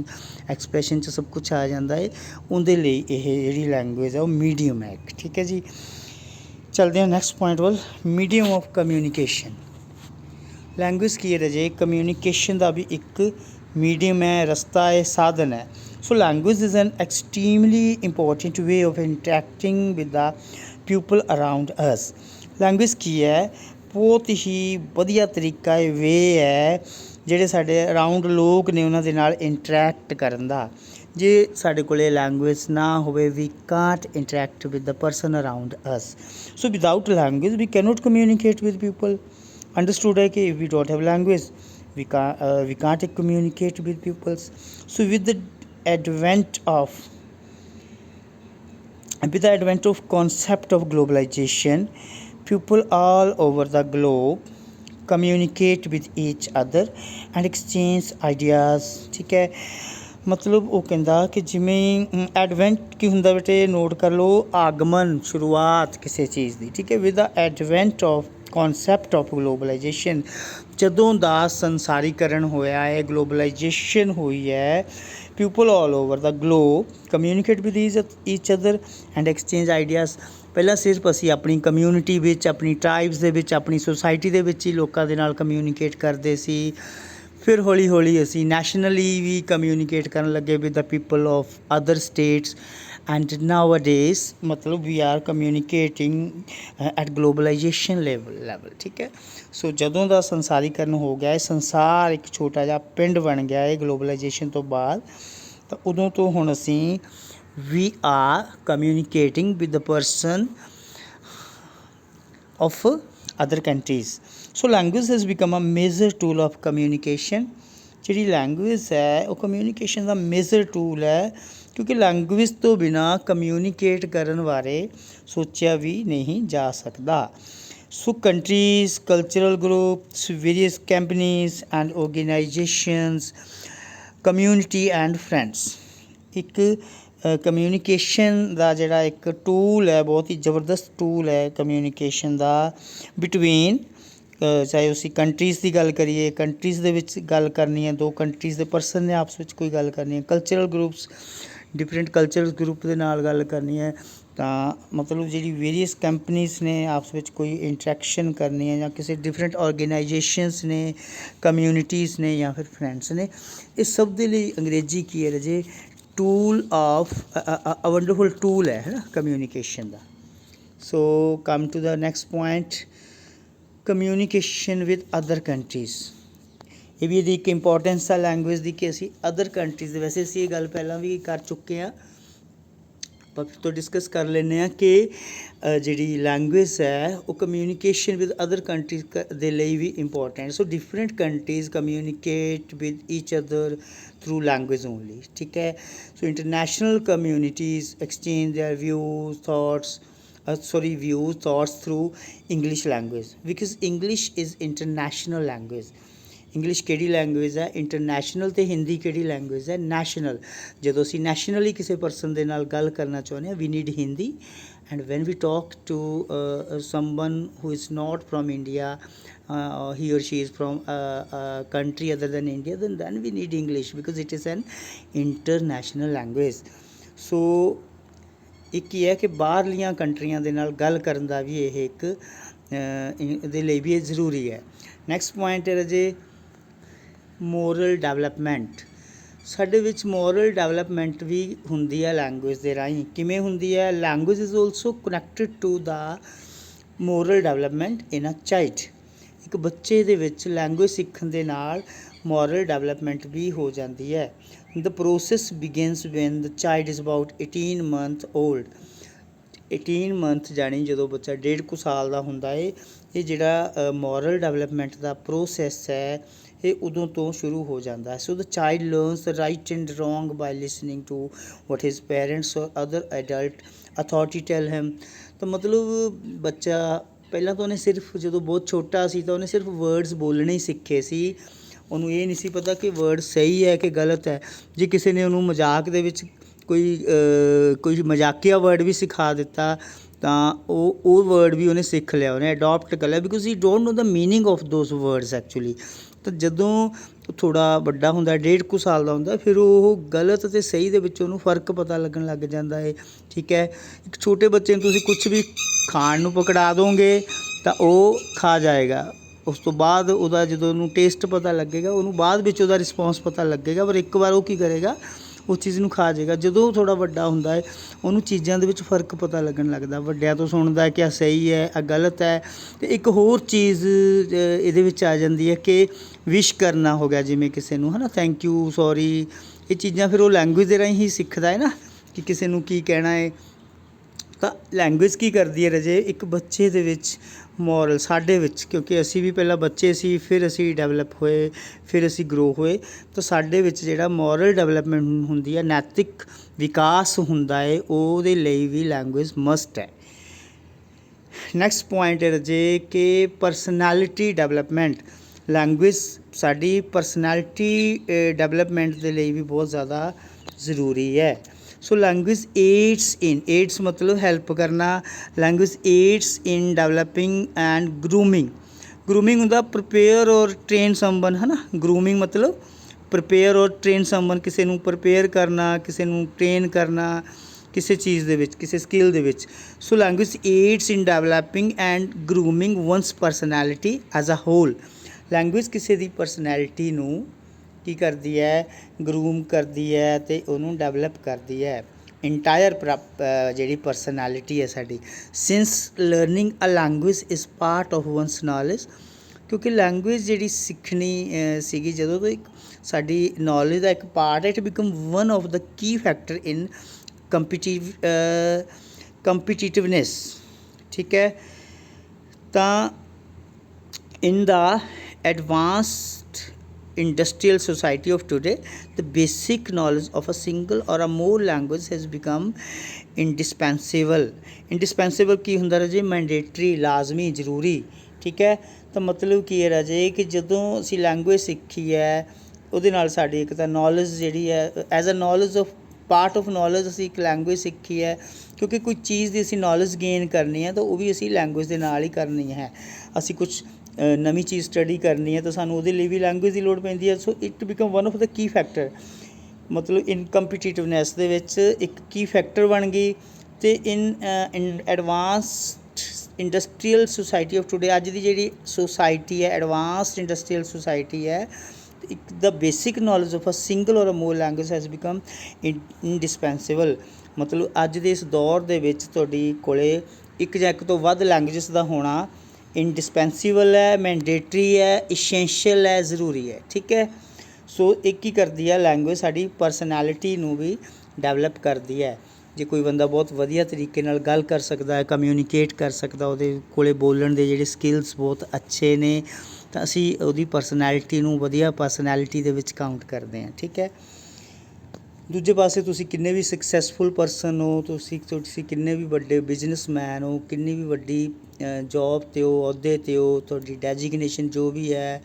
ਐਕਸਪ੍ਰੈਸ਼ਨ 'ਚ ਸਭ ਕੁਛ ਆ ਜਾਂਦਾ ਹੈ। ਉਹਦੇ ਲਈ ਇਹ ਜਿਹੜੀ ਲੈਂਗੁਏਜ ਹੈ ਉਹ ਮੀਡੀਅਮ ਹੈ, ਠੀਕ ਹੈ ਜੀ। ਚੱਲਦੇ ਹਾਂ ਨੈਕਸਟ ਪੁਆਇੰਟ ਵੱਲ, ਮੀਡੀਅਮ ਆਫ ਕਮਿਊਨੀਕੇਸ਼ਨ। ਲੈਂਗੁਏਜ ਕੀ ਹੈ ਰਾਜੇ? ਕਮਿਊਨੀਕੇਸ਼ਨ ਦਾ ਵੀ ਇੱਕ ਮੀਡੀਅਮ ਹੈ, ਰਸਤਾ ਹੈ, ਸਾਧਨ ਹੈ। So language is an extremely important way of interacting with the people around us. Language ਕੀ ਹੈ? ਬਹੁਤ ਹੀ ਵਧੀਆ ਤਰੀਕਾ ਵੇ ਹੈ ਜਿਹੜੇ ਸਾਡੇ ਅਰਾਊਂਡ ਲੋਕ ਨੇ ਉਹਨਾਂ ਦੇ ਨਾਲ ਇੰਟਰੈਕਟ ਕਰਨ ਦਾ। ਜੇ ਸਾਡੇ ਕੋਲੇ ਲੈਂਗੁਏਜ ਨਾ ਹੋਵੇ we can't interact with the person around us. So without language we cannot communicate with people. Understood ਹੈ ਕਿ we don't have language we can't communicate with peoples. So with the advent of concept of globalization, people all over the globe communicate with each other and exchange ideas। ਠੀਕ ਹੈ, ਮਤਲਬ ਉਹ ਕਹਿੰਦਾ ਕਿ ਜਿਵੇਂ ਐਡਵੈਂਟ ਕੀ ਹੁੰਦਾ ਬੇਟੇ, ਨੋਟ ਕਰ ਲਓ, ਆਗਮਨ, ਸ਼ੁਰੂਆਤ ਕਿਸੇ ਚੀਜ਼ ਦੀ। ਠੀਕ ਹੈ, with the advent of concept of globalisation, ਜਦੋਂ ਦਾ ਸੰਸਾਰੀਕਰਨ ਹੋਇਆ ਹੈ, ਗਲੋਬਲਾਈਜੇਸ਼ਨ ਹੋਈ ਹੈ, people all over the globe communicate with each other and exchange ideas. ਪਹਿਲਾਂ ਸਿਰਫ ਅਸੀਂ ਆਪਣੀ ਕਮਿਊਨਿਟੀ ਵਿੱਚ, ਆਪਣੀ ਟਰਾਈਬਸ ਦੇ ਵਿੱਚ, ਆਪਣੀ ਸੁਸਾਇਟੀ ਦੇ ਵਿੱਚ ਹੀ ਲੋਕਾਂ ਦੇ ਨਾਲ ਕਮਿਊਨੀਕੇਟ ਕਰਦੇ ਸੀ। ਫਿਰ ਹੌਲੀ ਹੌਲੀ ਅਸੀਂ ਨੈਸ਼ਨਲੀ ਵੀ ਕਮਿਊਨੀਕੇਟ ਕਰਨ ਲੱਗੇ with the people of other states and nowadays ਮਤਲਬ we are communicating at globalisation level. ਠੀਕ ਹੈ, ਸੋ ਜਦੋਂ ਦਾ ਸੰਸਾਰੀਕਰਨ ਹੋ ਗਿਆ, ਇਹ ਸੰਸਾਰ ਇੱਕ ਛੋਟਾ ਜਿਹਾ ਪਿੰਡ ਬਣ ਗਿਆ ਹੈ ਗਲੋਬਲਾਈਜੇਸ਼ਨ ਤੋਂ ਬਾਅਦ, ਤਾਂ ਉਦੋਂ ਤੋਂ ਹੁਣ ਅਸੀਂ we are communicating with the person of other countries। so language has become a major tool of communication। ਜਿਹੜੀ ਲੈਂਗੁਏਜ ਹੈ ਉਹ ਕਮਿਊਨੀਕੇਸ਼ਨ ਦਾ ਮੇਜਰ ਟੂਲ ਹੈ, ਕਿਉਂਕਿ ਲੈਂਗੁਏਜ ਤੋਂ ਬਿਨਾਂ ਕਮਿਊਨੀਕੇਟ ਕਰਨ ਬਾਰੇ ਸੋਚਿਆ ਵੀ ਨਹੀਂ ਜਾ ਸਕਦਾ। So countries, cultural groups, various companies and organisations, community and friends. ਇੱਕ ਕਮਿਊਨੀਕੇਸ਼ਨ ਦਾ ਜਿਹੜਾ ਇੱਕ ਟੂਲ ਹੈ, ਬਹੁਤ ਹੀ ਜ਼ਬਰਦਸਤ ਟੂਲ ਹੈ ਕਮਿਊਨੀਕੇਸ਼ਨ ਦਾ, ਬਿਟਵੀਨ ਚਾਹੇ ਅਸੀਂ ਕੰਟਰੀਜ਼ ਦੀ ਗੱਲ ਕਰੀਏ, ਕੰਟਰੀਜ਼ ਦੇ ਵਿੱਚ ਗੱਲ ਕਰਨੀ ਹੈ, ਦੋ ਕੰਟਰੀਜ਼ ਦੇ ਪਰਸਨ ਨੇ ਆਪਸ ਵਿੱਚ ਕੋਈ ਗੱਲ ਕਰਨੀ ਹੈ, cultural groups, different cultural group ਦੇ ਨਾਲ ਗੱਲ ਕਰਨੀ ਹੈ, ਤਾਂ ਮਤਲਬ ਜਿਹੜੀ ਵੇਰੀਅਸ ਕੰਪਨੀਜ਼ ਨੇ ਆਪਸ ਵਿੱਚ ਕੋਈ ਇੰਟਰੈਕਸ਼ਨ ਕਰਨੀ ਹੈ, ਜਾਂ ਕਿਸੇ ਡਿਫਰੈਂਟ ਆਰਗੇਨਾਈਜੇਸ਼ਨਸ ਨੇ, ਕਮਿਊਨਿਟੀਜ਼ ਨੇ, ਜਾਂ ਫਿਰ ਫਰੈਂਡਸ ਨੇ, ਇਹ ਸਭ ਦੇ ਲਈ ਅੰਗਰੇਜ਼ੀ ਕੀ ਹੈ ਰਾਜੇ, tool of a wonderful tool ਹੈ ਨਾ ਕਮਿਊਨੀਕੇਸ਼ਨ ਦਾ। So come to the next point, communication with other countries. ਇਹ ਵੀ ਇਹਦੀ ਇੱਕ ਇੰਪੋਰਟੈਂਸ ਆ ਲੈਂਗੁਏਜ ਦੀ ਕਿ ਅਸੀਂ ਅਦਰ ਕੰਟਰੀਜ਼ ਦੇ, ਵੈਸੇ ਅਸੀਂ ਇਹ ਗੱਲ ਪਹਿਲਾਂ ਵੀ ਕਰ ਚੁੱਕੇ ਹਾਂ, ਪਰ ਫਿਰ ਤੋਂ ਡਿਸਕਸ ਕਰ ਲੈਂਦੇ ਹਾਂ ਕਿ ਜਿਹੜੀ ਲੈਂਗੁਏਜ ਹੈ ਉਹ ਕਮਿਊਨੀਕੇਸ਼ਨ ਵਿਦ ਅਦਰ ਕੰਟਰੀਜ਼ ਦੇ ਲਈ ਵੀ important. So different countries communicate with each other through language only. ਠੀਕ ਹੈ, so international communities exchange their views, thoughts through English language, because English is international language। English ਕਿਹੜੀ language ਹੈ? International. ਅਤੇ ਹਿੰਦੀ ਕਿਹੜੀ language ਹੈ? ਨੈਸ਼ਨਲ। ਜਦੋਂ ਅਸੀਂ nationally ਕਿਸੇ ਪਰਸਨ ਦੇ ਨਾਲ ਗੱਲ ਕਰਨਾ ਚਾਹੁੰਦੇ ਹਾਂ, we need Hindi, and when we talk to someone who is not from India, he or she is from a country other than India, then we need English because it is an international language। ਸੋ ਇੱਕ ਹੀ ਹੈ ਕਿ ਬਾਹਰਲੀਆਂ ਕੰਟਰੀਆਂ ਦੇ ਨਾਲ ਗੱਲ ਕਰਨ ਦਾ ਵੀ ਇਹ ਇੱਕ ਇਹਦੇ ਲਈ ਵੀ ਇਹ ਜ਼ਰੂਰੀ ਹੈ। ਨੈਕਸਟ ਪੁਆਇੰਟ ਹੈ ਰਾਜੇ, ਮੋਰਲ ਡਿਵੈਲਪਮੈਂਟ। ਸਾਡੇ ਵਿੱਚ ਮੋਰਲ ਡਿਵੈਲਪਮੈਂਟ ਵੀ ਹੁੰਦੀ ਹੈ ਲੈਂਗੁਏਜ ਦੇ ਰਾਹੀਂ। ਕਿਵੇਂ ਹੁੰਦੀ ਹੈ? Language is also connected to the moral development in a child. ਇੱਕ ਬੱਚੇ ਦੇ ਵਿੱਚ ਲੈਂਗੁਏਜ ਸਿੱਖਣ ਦੇ ਨਾਲ ਮੋਰਲ ਡਿਵੈਲਪਮੈਂਟ ਵੀ ਹੋ ਜਾਂਦੀ ਹੈ। ਦ process begins van the child is about 18 month old। 18 month ਜਾਣੀ ਜਦੋਂ ਬੱਚਾ 1.5 ਕੁ ਸਾਲ ਦਾ ਹੁੰਦਾ ਹੈ। ਇਹ ਜਿਹੜਾ ਮੋਰਲ ਡਿਵੈਲਪਮੈਂਟ ਦਾ ਪ੍ਰੋਸੈਸ ਹੈ ਇਹ ਉਦੋਂ ਤੋਂ ਸ਼ੁਰੂ ਹੋ ਜਾਂਦਾ ਹੈ। So the child learns right and wrong by listening to what his parents or other adult authority tell him. ਤਾਂ ਮਤਲਬ ਬੱਚਾ ਪਹਿਲਾਂ ਤਾਂ ਉਹਨੇ ਸਿਰਫ ਜਦੋਂ ਬਹੁਤ ਛੋਟਾ ਸੀ ਤਾਂ ਉਹਨੇ ਸਿਰਫ ਵਰਡਸ ਬੋਲਣੇ ਹੀ ਸਿੱਖੇ ਸੀ। ਉਹਨੂੰ ਇਹ ਨਹੀਂ ਸੀ ਪਤਾ ਕਿ ਵਰਡ ਸਹੀ ਹੈ ਕਿ ਗਲਤ ਹੈ। ਜੇ ਕਿਸੇ ਨੇ ਉਹਨੂੰ ਮਜ਼ਾਕ ਦੇ ਵਿੱਚ ਕੋਈ ਮਜ਼ਾਕੀਆ ਵਰਡ ਵੀ ਸਿਖਾ ਦਿੱਤਾ ਤਾਂ ਉਹ ਵਰਡ ਵੀ ਉਹਨੇ ਸਿੱਖ ਲਿਆ, ਉਹਨੇ ਅਡੋਪਟ ਕਰ ਲਿਆ, because he don't know the meaning of those words actually. ਤਾਂ ਜਦੋਂ ਥੋੜ੍ਹਾ ਵੱਡਾ ਹੁੰਦਾ, 1.5 ਕੁ ਸਾਲ ਦਾ ਹੁੰਦਾ, ਫਿਰ ਉਹ ਗਲਤ ਅਤੇ ਸਹੀ ਦੇ ਵਿੱਚ ਉਹਨੂੰ ਫ਼ਰਕ ਪਤਾ ਲੱਗਣ ਲੱਗ ਜਾਂਦਾ ਹੈ। ਠੀਕ ਹੈ, ਇੱਕ ਛੋਟੇ ਬੱਚੇ ਨੂੰ ਤੁਸੀਂ ਕੁਛ ਵੀ ਖਾਣ ਨੂੰ ਪਕੜਾ ਦੋਗੇ ਤਾਂ ਉਹ ਖਾ ਜਾਏਗਾ। ਉਸ ਤੋਂ ਬਾਅਦ ਉਹਦਾ ਜਦੋਂ ਉਹਨੂੰ ਟੇਸਟ ਪਤਾ ਲੱਗੇਗਾ, ਉਹਨੂੰ ਬਾਅਦ ਵਿੱਚ ਉਹਦਾ ਰਿਸਪੌਂਸ ਪਤਾ ਲੱਗੇਗਾ, ਪਰ ਇੱਕ ਵਾਰ ਉਹ ਕੀ ਕਰੇਗਾ, ਉਸ ਚੀਜ਼ ਨੂੰ ਖਾ ਜਾਏਗਾ। ਜਦੋਂ ਉਹ ਥੋੜ੍ਹਾ ਵੱਡਾ ਹੁੰਦਾ ਹੈ ਉਹਨੂੰ ਚੀਜ਼ਾਂ ਦੇ ਵਿੱਚ ਫ਼ਰਕ ਪਤਾ ਲੱਗਣ ਲੱਗਦਾ, ਵੱਡਿਆਂ ਤੋਂ ਸੁਣਦਾ ਕਿ ਆਹ ਸਹੀ ਹੈ, ਆਹ ਗਲਤ ਹੈ। ਅਤੇ ਇੱਕ ਹੋਰ ਚੀਜ਼ ਇਹਦੇ ਵਿੱਚ ਆ ਜਾਂਦੀ ਹੈ ਕਿ ਵਿਸ਼ ਕਰਨਾ ਹੋ ਗਿਆ, ਜਿਵੇਂ ਕਿਸੇ ਨੂੰ ਹੈ ਨਾ, ਥੈਂਕ ਯੂ, ਸੋਰੀ, ਇਹ ਚੀਜ਼ਾਂ ਫਿਰ ਉਹ ਲੈਂਗੁਏਜ ਦੇ ਰਾਹੀਂ ਹੀ ਸਿੱਖਦਾ ਹੈ ਨਾ ਕਿ ਕਿਸੇ ਨੂੰ ਕੀ ਕਹਿਣਾ ਹੈ। ਤਾਂ ਲੈਂਗੁਏਜ ਕੀ ਕਰਦੀ ਹੈ ਰਾਜੇ, ਇੱਕ ਬੱਚੇ ਦੇ ਵਿੱਚ ਮੋਰਲ, ਸਾਡੇ ਵਿੱਚ, ਕਿਉਂਕਿ ਅਸੀਂ ਵੀ ਪਹਿਲਾਂ ਬੱਚੇ ਸੀ, ਫਿਰ ਅਸੀਂ ਡਿਵੈਲਪ ਹੋਏ, ਫਿਰ ਅਸੀਂ ਗਰੋ ਹੋਏ, ਤਾਂ ਸਾਡੇ ਵਿੱਚ ਜਿਹੜਾ ਮੋਰਲ ਡਿਵੈਲਪਮੈਂਟ ਹੁੰਦੀ ਹੈ, ਨੈਤਿਕ ਵਿਕਾਸ ਹੁੰਦਾ ਹੈ, ਉਹਦੇ ਲਈ ਵੀ ਲੈਂਗੁਏਜ ਮਸਟ ਹੈ। ਨੈਕਸਟ ਪੁਆਇੰਟ ਹੈ ਰਾਜੇ ਕਿ ਪਰਸਨੈਲਿਟੀ ਡਿਵੈਲਪਮੈਂਟ, ਲੈਂਗੁਏਜ ਸਾਡੀ ਪਰਸਨੈਲਿਟੀ ਡਿਵੈਲਪਮੈਂਟ ਦੇ ਲਈ ਵੀ ਬਹੁਤ ਜ਼ਿਆਦਾ ਜ਼ਰੂਰੀ ਹੈ। ਸੋ ਲੈਂਗੁਏਜ ਏਡਸ ਮਤਲਬ ਹੈਲਪ ਕਰਨਾ, language aids in developing and grooming ਹੁੰਦਾ ਪ੍ਰਪੇਅਰ ਔਰ ਟ੍ਰੇਨ ਸਮਵਨ, ਹੈ ਨਾ। ਗਰੂਮਿੰਗ ਮਤਲਬ ਪ੍ਰਪੇਅਰ ਔਰ ਟ੍ਰੇਨ ਸਮਵਨ, ਕਿਸੇ ਨੂੰ ਪ੍ਰਪੇਅਰ ਕਰਨਾ, ਕਿਸੇ ਨੂੰ ਟ੍ਰੇਨ ਕਰਨਾ ਕਿਸੇ ਚੀਜ਼ ਦੇ ਵਿੱਚ, ਕਿਸੇ ਸਕਿੱਲ ਦੇ ਵਿੱਚ। So language aids in developing and grooming one's personality as a whole. Language ਕਿਸੇ ਦੀ ਪਰਸਨੈਲਿਟੀ ਨੂੰ ਕੀ ਕਰਦੀ ਹੈ, ਗਰੂਮ ਕਰਦੀ ਹੈ ਅਤੇ ਉਹਨੂੰ ਡਿਵੈਲਪ ਕਰਦੀ ਹੈ, ਇੰਟਾਇਰ ਜਿਹੜੀ ਪਰਸਨੈਲਿਟੀ ਹੈ ਸਾਡੀ। Since learning a language is part of one's knowledge, ਕਿਉਂਕਿ ਲੈਂਗੁਏਜ ਜਿਹੜੀ ਸਿੱਖਣੀ ਸੀਗੀ ਜਦੋਂ ਤੋਂ, ਇੱਕ ਸਾਡੀ ਨੌਲੇਜ ਦਾ ਇੱਕ ਪਾਰਟ ਹੈ। It become one of the key factor in competitiveness, ਠੀਕ ਹੈ। ਤਾਂ in the advanced industrial society of today, the basic knowledge of a single or a more language has become indispensable ਕੀ ਹੁੰਦਾ ਰਾਜੇ, mandatory, ਲਾਜ਼ਮੀ, ਜ਼ਰੂਰੀ, ਠੀਕ ਹੈ। ਤਾਂ ਮਤਲਬ ਕੀ ਹੈ ਰਾਜੇ ਕਿ ਜਦੋਂ ਅਸੀਂ ਲੈਂਗੁਏਜ ਸਿੱਖੀ ਹੈ ਉਹਦੇ ਨਾਲ ਸਾਡੀ ਇੱਕ ਤਾਂ ਨੌਲੇਜ ਜਿਹੜੀ ਹੈ as a knowledge of part of knowledge, ਅਸੀਂ ਇੱਕ ਲੈਂਗੁਏਜ ਸਿੱਖੀ ਹੈ, ਕਿਉਂਕਿ ਕੋਈ ਚੀਜ਼ ਦੀ ਅਸੀਂ ਨੌਲੇਜ ਗੇਨ ਕਰਨੀ ਹੈ ਤਾਂ ਉਹ ਵੀ ਅਸੀਂ ਲੈਂਗੁਏਜ ਦੇ ਨਾਲ ਹੀ ਕਰਨੀ ਹੈ। ਅਸੀਂ ਕੁਛ ਨਵੀਂ ਚੀਜ਼ ਸਟੱਡੀ ਕਰਨੀ ਹੈ ਤਾਂ ਸਾਨੂੰ ਉਹਦੇ ਲਈ ਵੀ ਲੈਂਗੁਏਜ ਦੀ ਲੋੜ ਪੈਂਦੀ ਹੈ। So it become one of the key factor, ਮਤਲਬ ਇਨ ਕੰਪੀਟੀਟਿਵਨੈਸ ਦੇ ਵਿੱਚ ਇੱਕ ਕੀ ਫੈਕਟਰ ਬਣ ਗਈ। ਅਤੇ in advanced industrial society of today, ਅੱਜ ਦੀ ਜਿਹੜੀ ਸੁਸਾਇਟੀ ਹੈ ਐਡਵਾਂਸਡ ਇੰਡਸਟਰੀਅਲ ਸੁਸਾਇਟੀ ਹੈ, ਇੱਕ the basic knowledge of a single or a more language has become indispensable. ਮਤਲਬ ਅੱਜ ਦੇ ਇਸ ਦੌਰ ਦੇ ਵਿੱਚ ਤੁਹਾਡੀ ਕੋਲੇ ਇੱਕ ਜਾਂ ਇੱਕ ਤੋਂ ਵੱਧ ਲੈਂਗੁਏਜਸ ਦਾ ਹੋਣਾ ਇੰਡਿਸਪੈਂਸੀਬਲ ਹੈ, ਮੈਂਡੇਟਰੀ ਹੈ, ਇਸੈਂਸ਼ੀਅਲ ਹੈ, ਜ਼ਰੂਰੀ ਹੈ, ਠੀਕ ਹੈ। ਸੋ ਇਹ ਕੀ ਕਰਦੀ ਹੈ, ਲੈਂਗੁਏਜ ਸਾਡੀ ਪਰਸਨੈਲਿਟੀ ਨੂੰ ਵੀ ਡਿਵੈਲਪ ਕਰਦੀ ਹੈ। ਜੇ ਕੋਈ ਬੰਦਾ ਬਹੁਤ ਵਧੀਆ ਤਰੀਕੇ ਨਾਲ ਗੱਲ ਕਰ ਸਕਦਾ ਹੈ, ਕਮਿਊਨੀਕੇਟ ਕਰ ਸਕਦਾ, ਉਹਦੇ ਕੋਲੇ ਬੋਲਣ ਦੇ ਜਿਹੜੇ ਸਕਿੱਲਸ ਬਹੁਤ ਅੱਛੇ ਨੇ, ਤਾਂ ਅਸੀਂ ਉਹਦੀ ਪਰਸਨੈਲਿਟੀ ਨੂੰ ਵਧੀਆ ਪਰਸਨੈਲਿਟੀ ਦੇ ਵਿੱਚ ਕਾਊਂਟ ਕਰਦੇ ਹਾਂ, ਠੀਕ ਹੈ। ਦੂਜੇ ਪਾਸੇ ਤੁਸੀਂ ਕਿੰਨੇ ਵੀ ਸਕਸੈਸਫੁਲ ਪਰਸਨ ਹੋ, ਤੁਸੀਂ ਕਿੰਨੇ ਵੀ ਵੱਡੇ ਬਿਜ਼ਨਸਮੈਨ ਹੋ, ਕਿੰਨੀ ਵੀ ਵੱਡੀ ਜੋਬ 'ਤੇ ਹੋ, ਅਹੁਦੇ 'ਤੇ ਹੋ, ਤੁਹਾਡੀ ਡੈਜੀਗਨੇਸ਼ਨ ਜੋ ਵੀ ਹੈ,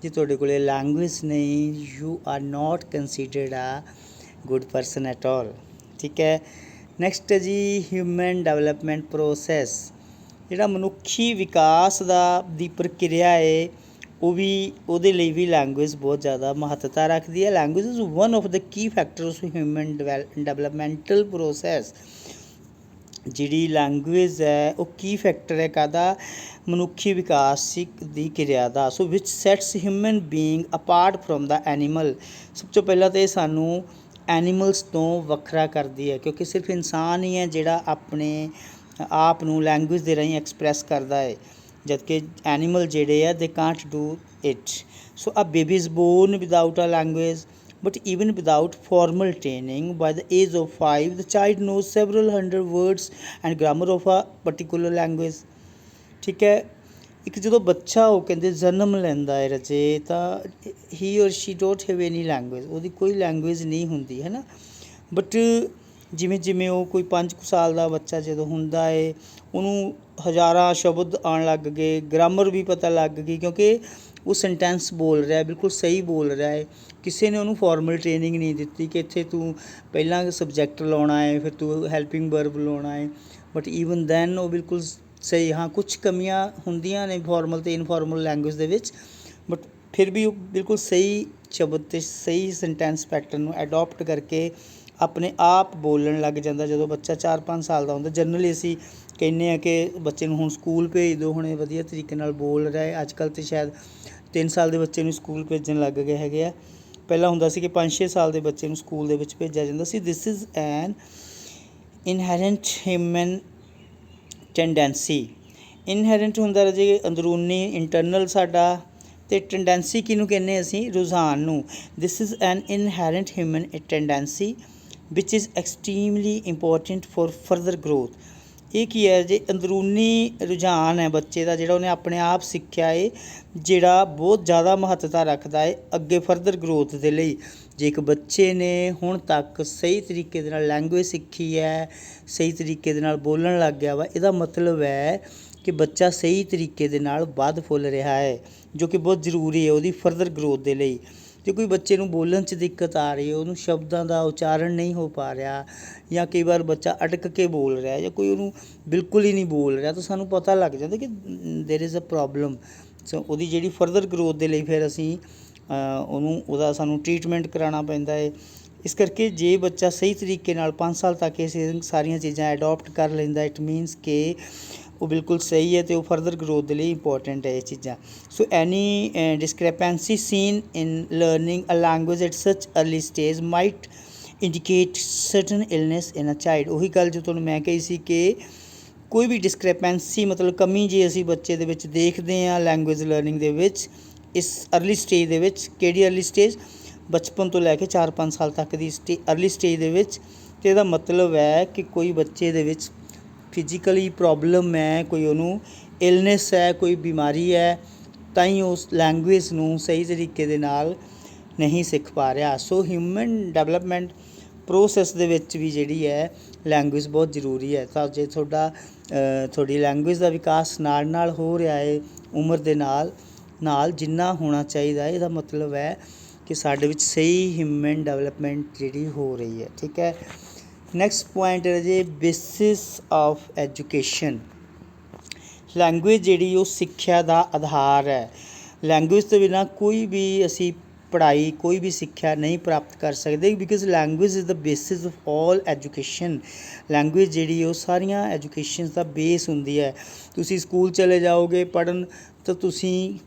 ਜੇ ਤੁਹਾਡੇ ਕੋਲ ਲੈਂਗੁਏਜ ਨਹੀਂ, ਯੂ ਆਰ ਨੋਟ ਕੰਸੀਡਰਡ ਆ ਗੁੱਡ ਪਰਸਨ ਐਟ ਆਲ, ਠੀਕ ਹੈ। ਨੈਕਸਟ ਹੈ ਜੀ ਹਿਊਮਨ ਡਿਵੈਲਪਮੈਂਟ ਪ੍ਰੋਸੈਸ, ਜਿਹੜਾ ਮਨੁੱਖੀ ਵਿਕਾਸ ਦੀ ਪ੍ਰਕਿਰਿਆ ਹੈ, ਉਹ ਵੀ ਉਹਦੇ ਲਈ ਵੀ ਲੈਂਗੁਏਜ ਬਹੁਤ ਜ਼ਿਆਦਾ ਮਹੱਤਤਾ ਰੱਖਦੀ ਹੈ। Language is one of the key factors human developmental process. ਜਿਹੜੀ ਲੈਂਗੁਏਜ ਹੈ ਉਹ ਕੀ ਫੈਕਟਰ ਹੈ ਕਾਹਦਾ, ਮਨੁੱਖੀ ਵਿਕਾਸ ਦੀ ਕਿਰਿਆ ਦਾ। So which sets human being apart from the animal. ਸਭ ਤੋਂ ਪਹਿਲਾਂ ਤਾਂ ਇਹ ਸਾਨੂੰ ਐਨੀਮਲਸ ਤੋਂ ਵੱਖਰਾ ਕਰਦੀ ਹੈ, ਕਿਉਂਕਿ ਸਿਰਫ ਇਨਸਾਨ ਹੀ ਹੈ ਜਿਹੜਾ ਆਪਣੇ ਆਪ ਨੂੰ ਲੈਂਗੁਏਜ ਦੇ ਰਾਹੀਂ ਐਕਸਪ੍ਰੈਸ ਕਰਦਾ ਹੈ, ਜਦਕਿ ਐਨੀਮਲ ਜਿਹੜੇ ਆ they can't do it. So a baby is born without a language, but even without formal training, by the age of 5 the child knows several hundred words and grammar of a particular language, ਠੀਕ ਹੈ। ਇੱਕ ਜਦੋਂ ਬੱਚਾ ਉਹ ਕਹਿੰਦੇ ਜਨਮ ਲੈਂਦਾ ਹੈ ਰਾਜੇ, ਤਾਂ he or she don't have any language, ਉਹਦੀ ਕੋਈ ਲੈਂਗੁਏਜ ਨਹੀਂ ਹੁੰਦੀ, ਹੈ ਨਾ। ਬਟ ਜਿਵੇਂ ਜਿਵੇਂ ਉਹ ਕੋਈ 5 ਸਾਲ ਦਾ ਬੱਚਾ ਜਦੋਂ ਹੁੰਦਾ ਹੈ, ਉਹਨੂੰ ਹਜ਼ਾਰਾਂ ਸ਼ਬਦ ਆਉਣ ਲੱਗ ਗਏ, ਗ੍ਰਾਮਰ ਵੀ ਪਤਾ ਲੱਗ ਗਈ, ਕਿਉਂਕਿ ਉਹ ਸੈਂਟੈਂਸ ਬੋਲ ਰਿਹਾ, ਬਿਲਕੁਲ ਸਹੀ ਬੋਲ ਰਿਹਾ ਹੈ। ਕਿਸੇ ਨੇ ਉਹਨੂੰ ਫਾਰਮਲ ਟ੍ਰੇਨਿੰਗ ਨਹੀਂ ਦਿੱਤੀ ਕਿ ਇੱਥੇ ਤੂੰ ਪਹਿਲਾਂ ਸਬਜੈਕਟ ਲਾਉਣਾ ਹੈ, ਫਿਰ ਤੂੰ ਹੈਲਪਿੰਗ ਵਰਬ ਲਾਉਣਾ ਹੈ, ਬਟ ਈਵਨ ਦੈਨ ਉਹ ਬਿਲਕੁਲ ਸਹੀ। ਹਾਂ, ਕੁਛ ਕਮੀਆਂ ਹੁੰਦੀਆਂ ਨੇ ਫਾਰਮਲ ਅਤੇ ਇਨਫਾਰਮਲ ਲੈਂਗੁਏਜ ਦੇ ਵਿੱਚ, ਬਟ ਫਿਰ ਵੀ ਉਹ ਬਿਲਕੁਲ ਸਹੀ ਸ਼ਬਦ ਅਤੇ ਸਹੀ ਸੈਂਟੈਂਸ ਪੈਟਰਨ ਨੂੰ ਅਡੋਪਟ ਕਰਕੇ ਆਪਣੇ ਆਪ ਬੋਲਣ ਲੱਗ ਜਾਂਦਾ ਜਦੋਂ ਬੱਚਾ 4-5 ਸਾਲ ਦਾ ਹੁੰਦਾ। ਜਨਰਲੀ ਅਸੀਂ ਕਹਿੰਦੇ ਹਾਂ ਕਿ ਬੱਚੇ ਨੂੰ ਹੁਣ ਸਕੂਲ ਭੇਜ ਦਿਓ, ਹੁਣ ਇਹ ਵਧੀਆ ਤਰੀਕੇ ਨਾਲ ਬੋਲ ਰਿਹਾ ਹੈ। ਅੱਜ ਕੱਲ੍ਹ ਤਾਂ ਸ਼ਾਇਦ 3 ਸਾਲ ਦੇ ਬੱਚੇ ਨੂੰ ਸਕੂਲ ਭੇਜਣ ਲੱਗ ਗਏ ਹੈਗੇ ਆ। ਪਹਿਲਾਂ ਹੁੰਦਾ ਸੀ ਕਿ 5-6 ਸਾਲ ਦੇ ਬੱਚੇ ਨੂੰ ਸਕੂਲ ਦੇ ਵਿੱਚ ਭੇਜਿਆ ਜਾਂਦਾ ਸੀ। This is an inherent human tendency. Inherent ਹੁੰਦਾ ਰਾਜੇ ਅੰਦਰੂਨੀ, ਇੰਟਰਨਲ ਸਾਡਾ ਤੇ ਟੈਂਡੈਂਸੀ ਕਿਹਨੂੰ ਕਹਿੰਦੇ ਅਸੀਂ? ਰੁਝਾਨ ਨੂੰ। This is an inherent human tendency which is extremely important for further growth. ਇਹ ਕੀ ਹੈ ਜੇ ਅੰਦਰੂਨੀ ਰੁਝਾਨ ਹੈ ਬੱਚੇ ਦਾ, ਜਿਹੜਾ ਉਹਨੇ ਆਪਣੇ ਆਪ ਸਿੱਖਿਆ ਹੈ, ਜਿਹੜਾ ਬਹੁਤ ਜ਼ਿਆਦਾ ਮਹੱਤਤਾ ਰੱਖਦਾ ਹੈ ਅੱਗੇ ਫਰਦਰ ਗਰੋਥ ਦੇ ਲਈ। ਜੇ ਇੱਕ ਬੱਚੇ ਨੇ ਹੁਣ ਤੱਕ ਸਹੀ ਤਰੀਕੇ ਦੇ ਨਾਲ ਲੈਂਗੁਏਜ ਸਿੱਖੀ ਹੈ, ਸਹੀ ਤਰੀਕੇ ਦੇ ਨਾਲ ਬੋਲਣ ਲੱਗ ਗਿਆ ਵਾ, ਇਹਦਾ ਮਤਲਬ ਹੈ ਕਿ ਬੱਚਾ ਸਹੀ ਤਰੀਕੇ ਦੇ ਨਾਲ ਵੱਧ ਫੁੱਲ ਰਿਹਾ ਹੈ, ਜੋ ਕਿ ਬਹੁਤ ਜ਼ਰੂਰੀ ਹੈ ਉਹਦੀ ਫਰਦਰ ਗਰੋਥ ਦੇ ਲਈ। ਜੇ ਕੋਈ ਬੱਚੇ ਨੂੰ ਬੋਲਣ 'ਚ ਦਿੱਕਤ ਆ ਰਹੀ ਹੈ, ਉਹਨੂੰ ਸ਼ਬਦਾਂ ਦਾ ਉਚਾਰਨ ਨਹੀਂ ਹੋ ਪਾ ਰਿਹਾ, ਜਾਂ ਕਈ ਵਾਰ ਬੱਚਾ ਅਟਕ ਕੇ ਬੋਲ ਰਿਹਾ, ਜਾਂ ਕੋਈ ਉਹਨੂੰ ਬਿਲਕੁਲ ਹੀ ਨਹੀਂ ਬੋਲ ਰਿਹਾ, ਤਾਂ ਸਾਨੂੰ ਪਤਾ ਲੱਗ ਜਾਂਦਾ ਕਿ ਦੇਰ ਇਜ਼ ਅ ਪ੍ਰੋਬਲਮ। ਸੋ ਉਹਦੀ ਜਿਹੜੀ ਫਰਦਰ ਗਰੋਥ ਦੇ ਲਈ ਫਿਰ ਅਸੀਂ ਉਹਦਾ ਸਾਨੂੰ ਟਰੀਟਮੈਂਟ ਕਰਾਉਣਾ ਪੈਂਦਾ ਹੈ। ਇਸ ਕਰਕੇ ਜੇ ਬੱਚਾ ਸਹੀ ਤਰੀਕੇ ਨਾਲ 5 ਸਾਲ ਤੱਕ ਇਹ ਸਾਰੀਆਂ ਚੀਜ਼ਾਂ ਅਡੋਪਟ ਕਰ ਲੈਂਦਾ, ਇਟ ਮੀਨਸ ਕਿ ਉਹ ਬਿਲਕੁਲ ਸਹੀ ਹੈ ਅਤੇ ਉਹ ਫਰਦਰ ਗਰੋਥ ਦੇ ਲਈ ਇੰਪੋਰਟੈਂਟ ਹੈ ਇਹ ਚੀਜ਼ਾਂ। So any discrepancy seen in learning a language at such early stage might indicate certain illness in a child. ਉਹੀ ਗੱਲ ਜੋ ਤੁਹਾਨੂੰ ਮੈਂ ਕਹੀ ਸੀ ਕਿ ਕੋਈ ਵੀ ਡਿਸਕ੍ਰੈਪੈਂਸੀ ਮਤਲਬ ਕਮੀ ਜੇ ਅਸੀਂ ਬੱਚੇ ਦੇ ਵਿੱਚ ਦੇਖਦੇ ਹਾਂ ਲੈਂਗੁਏਜ ਲਰਨਿੰਗ ਦੇ ਵਿੱਚ, ਇਸ ਅਰਲੀ ਸਟੇਜ ਦੇ ਵਿੱਚ, ਕਿਹੜੀ ਅਰਲੀ ਸਟੇਜ? ਬਚਪਨ ਤੋਂ ਲੈ ਕੇ 4-5 ਸਾਲ ਤੱਕ ਦੀ ਅਰਲੀ ਸਟੇਜ ਦੇ ਵਿੱਚ, ਅਤੇ ਇਹਦਾ ਮਤਲਬ ਹੈ ਕਿ ਕੋਈ ਬੱਚੇ ਦੇ ਵਿੱਚ ਫਿਜ਼ੀਕਲੀ ਪ੍ਰੋਬਲਮ ਹੈ, ਕੋਈ ਉਹਨੂੰ ਇਲਨੈਸ ਹੈ, ਕੋਈ ਬਿਮਾਰੀ ਹੈ, ਤਾਂ ਹੀ ਉਸ ਲੈਂਗੁਏਜ ਨੂੰ ਸਹੀ ਤਰੀਕੇ ਦੇ ਨਾਲ ਨਹੀਂ ਸਿੱਖ ਪਾ ਰਿਹਾ। ਸੋ ਹਿਊਮਨ ਡਿਵੈਲਪਮੈਂਟ ਪ੍ਰੋਸੈਸ ਦੇ ਵਿੱਚ ਵੀ ਜਿਹੜੀ ਹੈ ਲੈਂਗੁਏਜ ਬਹੁਤ ਜ਼ਰੂਰੀ ਹੈ। ਤਾਂ ਜੇ ਤੁਹਾਡੀ ਲੈਂਗੁਏਜ ਦਾ ਵਿਕਾਸ ਨਾਲ ਹੋ ਰਿਹਾ ਹੈ ਉਮਰ ਦੇ ਨਾਲ ਜਿੰਨਾ ਹੋਣਾ ਚਾਹੀਦਾ, ਇਹਦਾ ਮਤਲਬ ਹੈ ਕਿ ਸਾਡੇ ਵਿੱਚ ਸਹੀ ਹਿਊਮਨ ਡਿਵੈਲਪਮੈਂਟ ਜਿਹੜੀ ਹੋ ਰਹੀ ਹੈ। ਠੀਕ ਹੈ। ਨੈਕਸਟ ਪੁਆਇੰਟ ਹੈ ਜੀ ਬੇਸਿਸ ਆਫ ਐਜੂਕੇਸ਼ਨ। ਲੈਂਗੁਏਜ ਜਿਹੜੀ ਉਹ ਸਿੱਖਿਆ ਦਾ ਆਧਾਰ ਹੈ। ਲੈਂਗੁਏਜ ਤੋਂ ਬਿਨਾਂ ਕੋਈ ਵੀ ਅਸੀਂ ਪੜ੍ਹਾਈ, ਕੋਈ ਵੀ ਸਿੱਖਿਆ ਨਹੀਂ ਪ੍ਰਾਪਤ ਕਰ ਸਕਦੇ, because language is the basis of all education. Language ਜਿਹੜੀ ਉਹ ਸਾਰੀਆਂ ਐਜੂਕੇਸ਼ਨ ਦਾ ਬੇਸ ਹੁੰਦੀ ਹੈ। ਤੁਸੀਂ ਸਕੂਲ ਚਲੇ ਜਾਓਗੇ ਪੜ੍ਹਨ, ਤਾਂ ਤੁਸੀਂ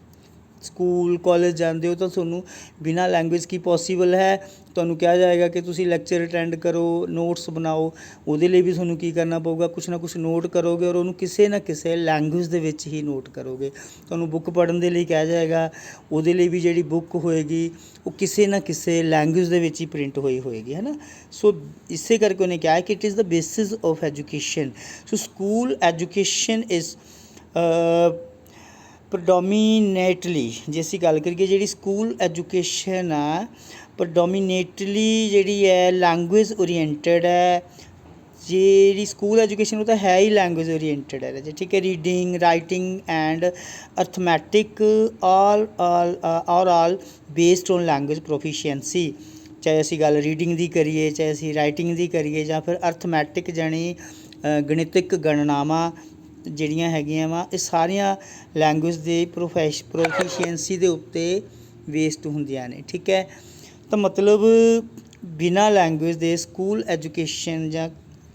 ਸਕੂਲ ਕਾਲਜ ਜਾਂਦੇ ਹੋ ਤਾਂ ਤੁਹਾਨੂੰ ਬਿਨਾਂ ਲੈਂਗੁਏਜ ਕੀ ਪੋਸੀਬਲ ਹੈ? ਤੁਹਾਨੂੰ ਕਿਹਾ ਜਾਏਗਾ ਕਿ ਤੁਸੀਂ ਲੈਕਚਰ ਅਟੈਂਡ ਕਰੋ, ਨੋਟਸ ਬਣਾਓ। ਉਹਦੇ ਲਈ ਵੀ ਤੁਹਾਨੂੰ ਕੀ ਕਰਨਾ ਪਊਗਾ? ਕੁਛ ਨਾ ਕੁਛ ਨੋਟ ਕਰੋਗੇ, ਔਰ ਉਹਨੂੰ ਕਿਸੇ ਨਾ ਕਿਸੇ ਲੈਂਗੁਏਜ ਦੇ ਵਿੱਚ ਹੀ ਨੋਟ ਕਰੋਗੇ। ਤੁਹਾਨੂੰ ਬੁੱਕ ਪੜ੍ਹਨ ਦੇ ਲਈ ਕਿਹਾ ਜਾਏਗਾ, ਉਹਦੇ ਲਈ ਵੀ ਜਿਹੜੀ ਬੁੱਕ ਹੋਏਗੀ ਉਹ ਕਿਸੇ ਨਾ ਕਿਸੇ ਲੈਂਗੁਏਜ ਦੇ ਵਿੱਚ ਹੀ ਪ੍ਰਿੰਟ ਹੋਈ ਹੋਏਗੀ, ਹੈ ਨਾ। ਸੋ ਇਸੇ ਕਰਕੇ ਉਹਨੇ ਕਿਹਾ ਕਿ it is the basis of education. So school education is predominately, ਜੇ ਅਸੀਂ ਗੱਲ ਕਰੀਏ ਜਿਹੜੀ ਸਕੂਲ ਐਜੂਕੇਸ਼ਨ ਆ, ਪ੍ਰਡੋਮੀਨੇਟਲੀ ਜਿਹੜੀ ਹੈ ਲੈਂਗੁਏਜ ਓਰੀਐਂਟਡ ਹੈ। ਜਿਹੜੀ ਸਕੂਲ ਐਜੂਕੇਸ਼ਨ ਉਹ ਤਾਂ ਹੈ ਹੀ ਲੈਂਗੁਏਜ ਓਰੀਐਂਟਡ ਹੈ ਜੀ। ਠੀਕ ਹੈ। Reading, writing and arithmetic all based on language proficiency. ਚਾਹੇ ਅਸੀਂ ਗੱਲ ਰੀਡਿੰਗ ਦੀ ਕਰੀਏ, ਚਾਹੇ ਅਸੀਂ ਰਾਈਟਿੰਗ ਦੀ ਕਰੀਏ, ਜਾਂ ਫਿਰ ਅਰਥਮੈਟਿਕ ਜਾਣੀ ਗਣਿਤਕ ਗਣਨਾਵਾਂ ਜਿਹੜੀਆਂ ਹੈਗੀਆਂ ਵਾ, ਇਹ ਸਾਰੀਆਂ ਲੈਂਗੁਏਜ ਦੇ ਪ੍ਰੋਫੀਸ਼ੀਐਂਸੀ ਦੇ ਉੱਤੇ ਬੇਸਡ ਹੁੰਦੀਆਂ ਨੇ। ਠੀਕ ਹੈ। ਤਾਂ ਮਤਲਬ ਬਿਨਾਂ ਲੈਂਗੁਏਜ ਦੇ ਸਕੂਲ ਐਜੂਕੇਸ਼ਨ ਜਾਂ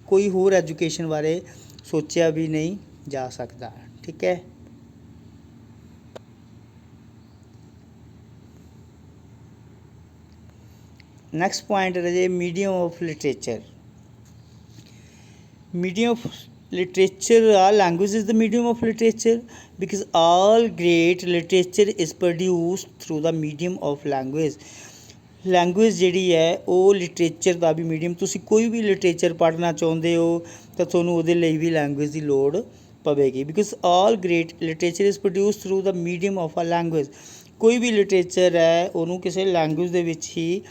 ਕੋਈ ਹੋਰ ਐਜੂਕੇਸ਼ਨ ਬਾਰੇ ਸੋਚਿਆ ਵੀ ਨਹੀਂ ਜਾ ਸਕਦਾ। ਠੀਕ ਹੈ। ਨੈਕਸਟ ਪੁਆਇੰਟ ਹੈ ਜੀ medium of literature. medium of literature language is the medium of literature because all great literature is produced through the medium of language। Language ਜਿਹੜੀ ਹੈ ਉਹ ਲਿਟਰੇਚਰ ਦਾ ਵੀ ਮੀਡੀਅਮ। ਤੁਸੀਂ ਕੋਈ ਵੀ ਲਿਟਰੇਚਰ ਪੜ੍ਹਨਾ ਚਾਹੁੰਦੇ ਹੋ ਤਾਂ ਤੁਹਾਨੂੰ ਉਹਦੇ ਲਈ ਵੀ ਲੈਂਗੁਏਜ ਦੀ ਲੋੜ ਪਵੇਗੀ, because all great literature is produce through the medium of a language. ਕੋਈ ਵੀ ਲਿਟਰੇਚਰ ਹੈ ਉਹਨੂੰ ਕਿਸੇ ਲੈਂਗੁਏਜ ਦੇ ਵਿੱਚ ਹੀ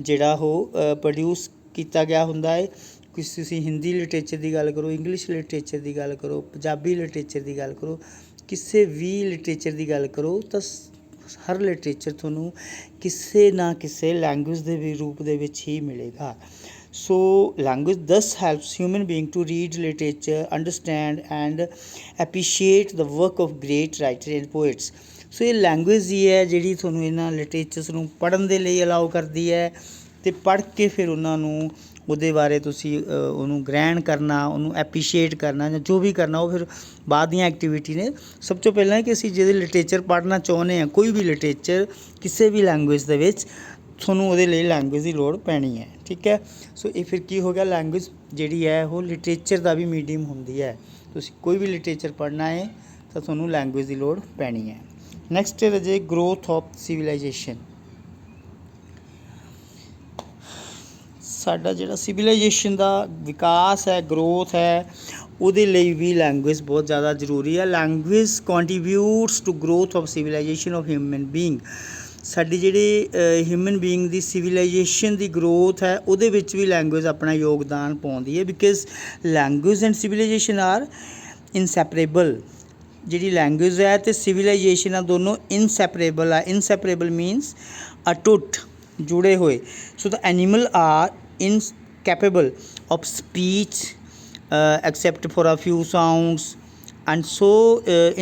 ਜਿਹੜਾ ਉਹ ਪ੍ਰੋਡਿਊਸ ਕੀਤਾ ਗਿਆ ਹੁੰਦਾ ਹੈ। ਤੁਸੀਂ ਹਿੰਦੀ ਲਿਟਰੇਚਰ ਦੀ ਗੱਲ ਕਰੋ, ਇੰਗਲਿਸ਼ ਲਿਟਰੇਚਰ ਦੀ ਗੱਲ ਕਰੋ, ਪੰਜਾਬੀ ਲਿਟਰੇਚਰ ਦੀ ਗੱਲ ਕਰੋ, ਕਿਸੇ ਵੀ ਲਿਟਰੇਚਰ ਦੀ ਗੱਲ ਕਰੋ, ਤਾਂ ਹਰ ਲਿਟਰੇਚਰ ਤੁਹਾਨੂੰ ਕਿਸੇ ਨਾ ਕਿਸੇ ਲੈਂਗੁਏਜ ਦੇ ਵੀ ਰੂਪ ਦੇ ਵਿੱਚ ਹੀ ਮਿਲੇਗਾ। So language this helps human being to read literature, understand and appreciate the work of great writer and poets. So ਇਹ ਲੈਂਗੁਏਜ ਹੀ ਹੈ ਜਿਹੜੀ ਤੁਹਾਨੂੰ ਇਹਨਾਂ ਲਿਟਰੇਚਰਸ ਨੂੰ ਪੜ੍ਹਨ ਦੇ ਲਈ ਅਲਾਓ ਕਰਦੀ ਹੈ, ਅਤੇ ਪੜ੍ਹ ਕੇ ਫਿਰ ਉਹਨਾਂ ਨੂੰ ਉਹਦੇ ਬਾਰੇ ਤੁਸੀਂ ਉਹਨੂੰ ਗ੍ਰਹਿਣ ਕਰਨਾ, ਉਹਨੂੰ ਐਪਰੀਸ਼ੀਏਟ ਕਰਨਾ, ਜਾਂ ਜੋ ਵੀ ਕਰਨਾ ਉਹ ਫਿਰ ਬਾਅਦ ਦੀਆਂ ਐਕਟੀਵਿਟੀ ਨੇ। ਸਭ ਤੋਂ ਪਹਿਲਾਂ ਕਿ ਅਸੀਂ ਜਿਹਦੇ ਲਿਟਰੇਚਰ ਪੜ੍ਹਨਾ ਚਾਹੁੰਦੇ ਹਾਂ, ਕੋਈ ਵੀ ਲਿਟਰੇਚਰ ਕਿਸੇ ਵੀ ਲੈਂਗੁਏਜ ਦੇ ਵਿੱਚ, ਤੁਹਾਨੂੰ ਉਹਦੇ ਲਈ ਲੈਂਗੁਏਜ ਦੀ ਲੋੜ ਪੈਣੀ ਹੈ। ਠੀਕ ਹੈ। ਸੋ ਇਹ ਫਿਰ ਕੀ ਹੋ ਗਿਆ, ਲੈਂਗੁਏਜ ਜਿਹੜੀ ਹੈ ਉਹ ਲਿਟਰੇਚਰ ਦਾ ਵੀ ਮੀਡੀਅਮ ਹੁੰਦੀ ਹੈ। ਤੁਸੀਂ ਕੋਈ ਵੀ ਲਿਟਰੇਚਰ ਪੜ੍ਹਨਾ ਹੈ ਤਾਂ ਤੁਹਾਨੂੰ ਲੈਂਗੁਏਜ ਦੀ ਲੋੜ ਪੈਣੀ ਹੈ। ਨੈਕਸਟ ਹੈ ਰਾਜੇ ਗਰੋਥ ਆਫ ਸਿਵਲਾਈਜੇਸ਼ਨ। ਸਾਡਾ ਜਿਹੜਾ ਸਿਵਲਾਈਜੇਸ਼ਨ ਦਾ ਵਿਕਾਸ ਹੈ, ਗਰੋਥ ਹੈ, ਉਹਦੇ ਲਈ ਵੀ ਲੈਂਗੁਏਜ ਬਹੁਤ ਜ਼ਿਆਦਾ ਜ਼ਰੂਰੀ ਹੈ। Language contributes to growth of civilization of human being. ਸਾਡੀ ਜਿਹੜੀ ਹਿਊਮਨ ਬੀਇੰਗ ਦੀ ਸਿਵਲਾਈਜੇਸ਼ਨ ਦੀ ਗਰੋਥ ਹੈ, ਉਹਦੇ ਵਿੱਚ ਵੀ ਲੈਂਗੁਏਜ ਆਪਣਾ ਯੋਗਦਾਨ ਪਾਉਂਦੀ ਹੈ। Because language and civilization are inseparable. ਜਿਹੜੀ ਲੈਂਗੁਏਜ ਹੈ ਅਤੇ ਸਿਵਲਾਈਜੇਸ਼ਨ ਆ, ਦੋਨੋਂ ਇਨਸੈਪਰੇਬਲ ਆ। ਇਨਸੈਪਰੇਬਲ ਮੀਨਸ ਅਟੁੱਟ, ਜੁੜੇ ਹੋਏ। So the animal are incapable of speech except for a few sounds and so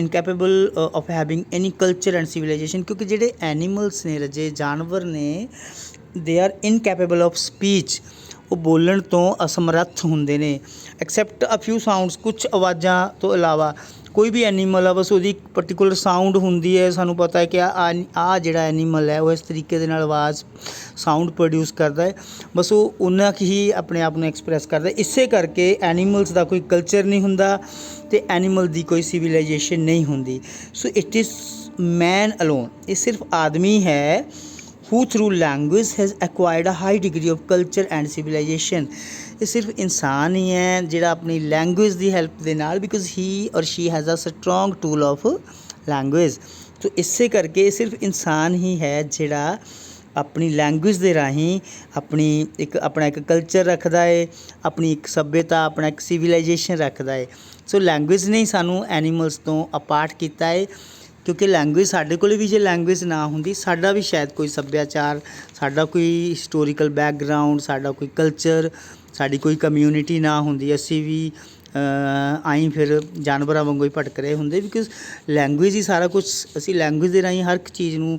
incapable of having any culture and civilization। ਕਿਉਂਕਿ ਜਿਹੜੇ ਐਨੀਮਲਸ ਨੇ ਰਾਜੇ, ਜਾਨਵਰ ਨੇ, they are incapable of speech, ਉਹ ਬੋਲਣ ਤੋਂ ਅਸਮਰੱਥ ਹੁੰਦੇ ਨੇ। ਐਕਸੈਪਟ ਅ ਫਿਊ ਸਾਊਂਡਸ, ਕੁਛ ਆਵਾਜ਼ਾਂ ਤੋਂ ਇਲਾਵਾ। ਕੋਈ ਵੀ ਐਨੀਮਲ ਆ, ਬਸ ਉਹਦੀ ਇੱਕ ਪਰਟੀਕੂਲਰ ਸਾਊਂਡ ਹੁੰਦੀ ਹੈ। ਸਾਨੂੰ ਪਤਾ ਹੈ ਕਿ ਆਹ ਜਿਹੜਾ ਐਨੀਮਲ ਹੈ ਉਹ ਇਸ ਤਰੀਕੇ ਦੇ ਨਾਲ ਆਵਾਜ਼ ਸਾਊਂਡ ਪ੍ਰੋਡਿਊਸ ਕਰਦਾ ਹੈ, ਬਸ ਉਹ ਉਨਾ ਕੁ ਹੀ ਆਪਣੇ ਆਪ ਨੂੰ ਐਕਸਪ੍ਰੈਸ ਕਰਦਾ। ਇਸੇ ਕਰਕੇ ਐਨੀਮਲਸ ਦਾ ਕੋਈ ਕਲਚਰ ਨਹੀਂ ਹੁੰਦਾ ਅਤੇ ਐਨੀਮਲ ਦੀ ਕੋਈ ਸਿਵਲਾਈਜੇਸ਼ਨ ਨਹੀਂ ਹੁੰਦੀ। So it is man alone, ਇਹ ਸਿਰਫ ਆਦਮੀ ਹੈ who through language has acquired a high degree of culture and civilization। ਇਹ ਸਿਰਫ ਇਨਸਾਨ ਹੀ ਹੈ ਜਿਹੜਾ ਆਪਣੀ ਲੈਂਗੁਏਜ ਦੀ ਹੈਲਪ ਦੇ ਨਾਲ, because he or she has a strong tool of language. So ਇਸੇ ਕਰਕੇ ਸਿਰਫ ਇਨਸਾਨ ਹੀ ਹੈ ਜਿਹੜਾ ਆਪਣੀ ਲੈਂਗੁਏਜ ਦੇ ਰਾਹੀਂ ਆਪਣਾ ਇੱਕ ਕਲਚਰ ਰੱਖਦਾ ਹੈ, ਆਪਣੀ ਇੱਕ ਸੱਭਿਅਤਾ, ਆਪਣਾ ਇੱਕ ਸਿਵਲਾਈਜੇਸ਼ਨ ਰੱਖਦਾ ਹੈ। ਸੋ ਲੈਂਗੁਏਜ ਨੇ ਸਾਨੂੰ ਐਨੀਮਲਸ ਤੋਂ ਅਪਾਰਟ ਕੀਤਾ ਹੈ। ਕਿਉਂਕਿ ਲੈਂਗੁਏਜ ਸਾਡੇ ਕੋਲ ਵੀ, ਜੇ ਲੈਂਗੁਏਜ ਨਾ ਹੁੰਦੀ, ਸਾਡਾ ਵੀ ਸ਼ਾਇਦ ਕੋਈ ਸੱਭਿਆਚਾਰ, ਸਾਡਾ ਕੋਈ ਹਿਸਟੋਰੀਕਲ ਬੈਕਗਰਾਊਂਡ, ਸਾਡਾ ਕੋਈ ਕਲਚਰ, ਸਾਡੀ ਕੋਈ ਕਮਿਊਨਿਟੀ ਨਾ ਹੁੰਦੀ, ਅਸੀਂ ਵੀ ਆਈਂ ਫਿਰ ਜਾਨਵਰਾਂ ਵਾਂਗੂ ਹੀ ਭਟਕ ਰਹੇ ਹੁੰਦੇ। ਬਿਕੋਜ਼ ਲੈਂਗੁਏਜ ਹੀ ਸਾਰਾ ਕੁਛ, ਅਸੀਂ ਲੈਂਗੁਏਜ ਦੇ ਰਾਹੀਂ ਹਰ ਇੱਕ ਚੀਜ਼ ਨੂੰ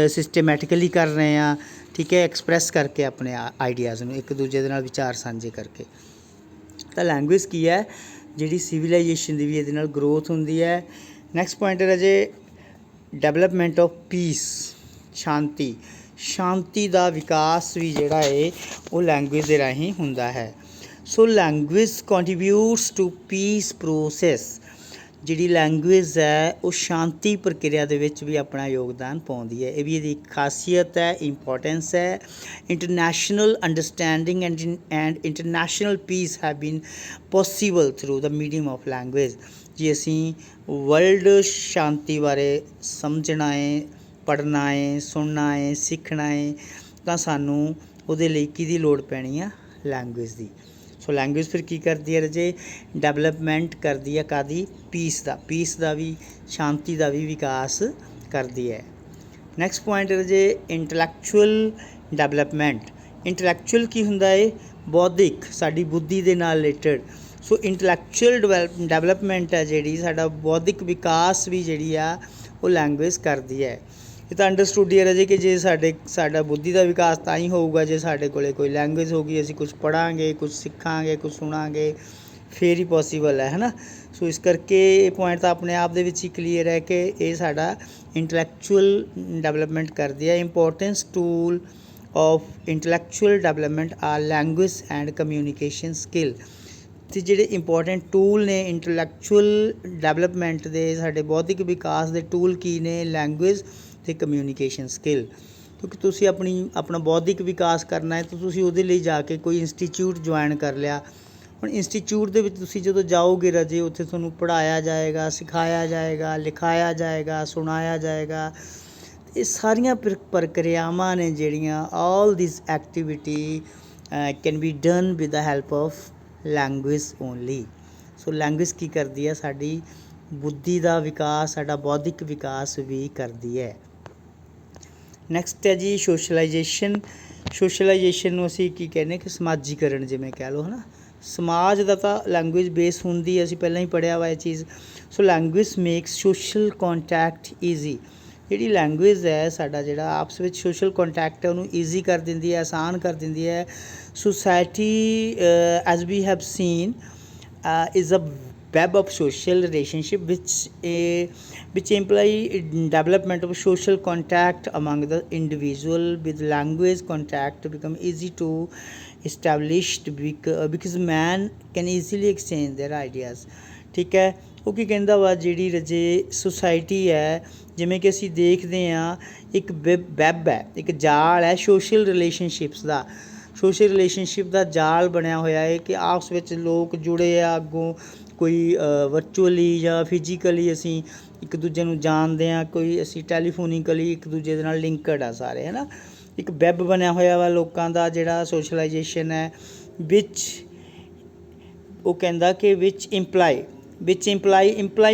ਸਿਸਟੇਮੈਟਿਕਲੀ ਕਰ ਰਹੇ ਹਾਂ, ਠੀਕ ਹੈ, ਐਕਸਪ੍ਰੈਸ ਕਰਕੇ ਆਪਣੇ ਆਈਡੀਆਜ਼ ਨੂੰ ਇੱਕ ਦੂਜੇ ਦੇ ਨਾਲ ਵਿਚਾਰ ਸਾਂਝੇ ਕਰਕੇ। ਤਾਂ ਲੈਂਗੁਏਜ ਕੀ ਹੈ, ਜਿਹੜੀ ਸਿਵਲਾਈਜੇਸ਼ਨ ਦੀ ਵੀ ਇਹਦੇ ਨਾਲ ਗਰੋਥ ਹੁੰਦੀ ਹੈ। ਨੈਕਸਟ ਪੁਆਇੰਟ ਹੈ ਰਾਜੇ ਡਿਵੈਲਪਮੈਂਟ ਆਫ ਪੀਸ, ਸ਼ਾਂਤੀ। ਸ਼ਾਂਤੀ ਦਾ ਵਿਕਾਸ ਵੀ ਜਿਹੜਾ ਹੈ ਉਹ ਲੈਂਗੁਏਜ ਦੇ ਰਾਹੀਂ ਹੁੰਦਾ ਹੈ। So language contributes two piece process. ਜਿਹੜੀ ਲੈਂਗੁਏਜ ਹੈ ਉਹ ਸ਼ਾਂਤੀ ਪ੍ਰਕਿਰਿਆ ਦੇ ਵਿੱਚ ਵੀ ਆਪਣਾ ਯੋਗਦਾਨ ਪਾਉਂਦੀ ਹੈ। ਇਹ ਵੀ ਇਹਦੀ ਇੱਕ ਖਾਸੀਅਤ ਹੈ, ਇੰਪੋਰਟੈਂਸ ਹੈ। International understanding and international piece have been possible through the medium of language. ਜੇ ਅਸੀਂ ਵਰਲਡ ਸ਼ਾਂਤੀ ਬਾਰੇ ਸਮਝਣਾ ਹੈ, ਪੜ੍ਹਨਾ ਹੈ, ਸੁਣਨਾ ਹੈ, ਸਿੱਖਣਾ ਹੈ, ਤਾਂ ਸਾਨੂੰ ਉਹਦੇ ਲਈ ਕਿਹਦੀ ਲੋੜ ਪੈਣੀ ਆ? ਲੈਂਗੁਏਜ ਦੀ। ਸੋ ਲੈਂਗੁਏਜ ਫਿਰ ਕੀ ਕਰਦੀ ਹੈ ਰਾਜੇ? ਡਿਵੈਲਪਮੈਂਟ ਕਰਦੀ ਹੈ ਕਾਹਦੀ? ਪੀਸ ਦਾ ਵੀ, ਸ਼ਾਂਤੀ ਦਾ ਵੀ ਵਿਕਾਸ ਕਰਦੀ ਹੈ। ਨੈਕਸਟ ਪੁਆਇੰਟ ਰਾਜੇ ਇੰਟਲੈਕਚੁਅਲ ਡਿਵੈਲਪਮੈਂਟ। ਇੰਟਲੈਕਚੁਅਲ ਕੀ ਹੁੰਦਾ ਹੈ? ਬੌਧਿਕ, ਸਾਡੀ ਬੁੱਧੀ ਦੇ ਨਾਲ ਰਿਲੇਟਡ। ਸੋ ਇੰਟਲੈਕਚੁਅਲ ਡਿਵੈਲਪਮੈਂਟ ਹੈ ਜਿਹੜੀ, ਸਾਡਾ ਬੌਧਿਕ ਵਿਕਾਸ ਵੀ ਜਿਹੜੀ ਆ ਉਹ ਲੈਂਗੁਏਜ ਕਰਦੀ ਹੈ। ਇਹ ਤਾਂ ਅੰਡਰਸਟੂਡ ਹੀ ਹੈ ਰਾਜੇ ਕਿ ਜੇ ਸਾਡਾ ਬੁੱਧੀ ਦਾ ਵਿਕਾਸ ਤਾਂ ਹੀ ਹੋਊਗਾ ਜੇ ਸਾਡੇ ਕੋਲ ਕੋਈ ਲੈਂਗੁਏਜ ਹੋਊਗੀ, ਅਸੀਂ ਕੁਛ ਪੜ੍ਹਾਂਗੇ, ਕੁਛ ਸਿੱਖਾਂਗੇ, ਕੁਛ ਸੁਣਾਂਗੇ, ਫਿਰ ਹੀ ਪੋਸੀਬਲ ਹੈ ਨਾ। ਸੋ ਇਸ ਕਰਕੇ ਇਹ ਪੁਆਇੰਟ ਤਾਂ ਆਪਣੇ ਆਪ ਦੇ ਵਿੱਚ ਹੀ ਕਲੀਅਰ ਹੈ ਕਿ ਇਹ ਸਾਡਾ ਇੰਟਲੈਕਚੁਅਲ ਡਿਵੈਲਪਮੈਂਟ ਕਰਦੀ ਹੈ। Importance tool of intellectual development are language and communication skill. ਅਤੇ ਜਿਹੜੇ ਇੰਪੋਰਟੈਂਟ ਟੂਲ ਨੇ ਇੰਟਲੈਕਚੁਅਲ ਡਿਵੈਲਪਮੈਂਟ ਦੇ, ਸਾਡੇ ਬੌਧਿਕ ਵਿਕਾਸ ਦੇ ਟੂਲ ਕੀ ਨੇ? ਲੈਂਗੁਏਜ ਅਤੇ ਕਮਿਊਨੀਕੇਸ਼ਨ ਸਕਿੱਲ। ਕਿਉਂਕਿ ਤੁਸੀਂ ਆਪਣਾ ਬੌਧਿਕ ਵਿਕਾਸ ਕਰਨਾ ਹੈ ਤਾਂ ਤੁਸੀਂ ਉਹਦੇ ਲਈ ਜਾ ਕੇ ਕੋਈ ਇੰਸਟੀਚਿਊਟ ਜੁਆਇਨ ਕਰ ਲਿਆ। ਹੁਣ ਇੰਸਟੀਚਿਊਟ ਦੇ ਵਿੱਚ ਤੁਸੀਂ ਜਦੋਂ ਜਾਓਗੇ ਰਾਜੇ, ਉੱਥੇ ਤੁਹਾਨੂੰ ਪੜ੍ਹਾਇਆ ਜਾਏਗਾ, ਸਿਖਾਇਆ ਜਾਏਗਾ, ਲਿਖਾਇਆ ਜਾਏਗਾ, ਸੁਣਾਇਆ ਜਾਏਗਾ। ਇਹ ਸਾਰੀਆਂ ਪ੍ਰਕਿਰਿਆਵਾਂ ਨੇ ਜਿਹੜੀਆਂ, all this activity can be done with the help of language only. So language ਕੀ ਕਰਦੀ ਹੈ? ਸਾਡੀ ਬੁੱਧੀ ਦਾ ਵਿਕਾਸ, ਸਾਡਾ ਬੌਧਿਕ ਵਿਕਾਸ ਵੀ ਕਰਦੀ ਹੈ। ਨੈਕਸਟ ਹੈ ਜੀ ਸੋਸ਼ਲਾਈਜੇਸ਼ਨ। ਸੋਸ਼ਲਾਈਜੇਸ਼ਨ ਨੂੰ ਅਸੀਂ ਕੀ ਕਹਿੰਦੇ ਕਿ ਸਮਾਜੀਕਰਨ, ਜਿਵੇਂ ਕਹਿ ਲਓ, ਹੈ ਨਾ। ਸਮਾਜ ਦਾ ਤਾਂ ਲੈਂਗੁਏਜ ਬੇਸ ਹੁੰਦੀ ਹੈ, ਅਸੀਂ ਪਹਿਲਾਂ ਹੀ ਪੜ੍ਹਿਆ ਵਾ ਇਹ ਚੀਜ਼। So language makes social contact easy. ਜਿਹੜੀ ਲੈਂਗੁਏਜ ਹੈ, ਸਾਡਾ ਜਿਹੜਾ ਆਪਸ ਵਿੱਚ ਸੋਸ਼ਲ ਕੰਟੈਕਟ ਹੈ ਉਹਨੂੰ ਈਜ਼ੀ ਕਰ ਦਿੰਦੀ ਹੈ, ਆਸਾਨ ਕਰ ਦਿੰਦੀ ਹੈ। Society as we have seen is a web of social relationship which imply development of social contact among the individual. With language, contact become easy to established because man can easily exchange their ideas। ਠੀਕ ਹੈ। ਉਹ ਕੀ ਕਹਿੰਦਾ ਵਾ, ਜਿਹੜੀ ਰਜੇ society ਹੈ ਜਿਵੇਂ ਕਿ ਅਸੀਂ ਦੇਖਦੇ ਹਾਂ ਇੱਕ ਵੈਬ ਹੈ, ਇੱਕ ਜਾਲ ਹੈ ਸੋਸ਼ਲ ਰਿਲੇਸ਼ਨਸ਼ਿਪਸ ਦਾ। ਸੋਸ਼ਲ ਰਿਲੇਸ਼ਨਸ਼ਿਪ ਦਾ ਜਾਲ ਬਣਿਆ ਹੋਇਆ ਹੈ ਕਿ ਆਪਸ ਵਿੱਚ ਲੋਕ ਜੁੜੇ ਆ, ਅੱਗੋਂ ਕੋਈ ਵਰਚੁਅਲੀ ਜਾਂ ਫਿਜ਼ੀਕਲੀ ਅਸੀਂ ਇੱਕ ਦੂਜੇ ਨੂੰ ਜਾਣਦੇ ਹਾਂ, ਕੋਈ ਅਸੀਂ ਟੈਲੀਫੋਨਿਕਲੀ ਇੱਕ ਦੂਜੇ ਦੇ ਨਾਲ ਲਿੰਕਡ ਆ ਸਾਰੇ, ਹੈ ਨਾ। ਇੱਕ ਵੈਬ ਬਣਿਆ ਹੋਇਆ ਵਾ ਲੋਕਾਂ ਦਾ ਜਿਹੜਾ ਸੋਸ਼ਲਾਈਜੇਸ਼ਨ ਹੈ, ਵਿਚ ਉਹ ਕਹਿੰਦਾ ਕਿ ਵਿਚ ਇੰਪਲਾਈ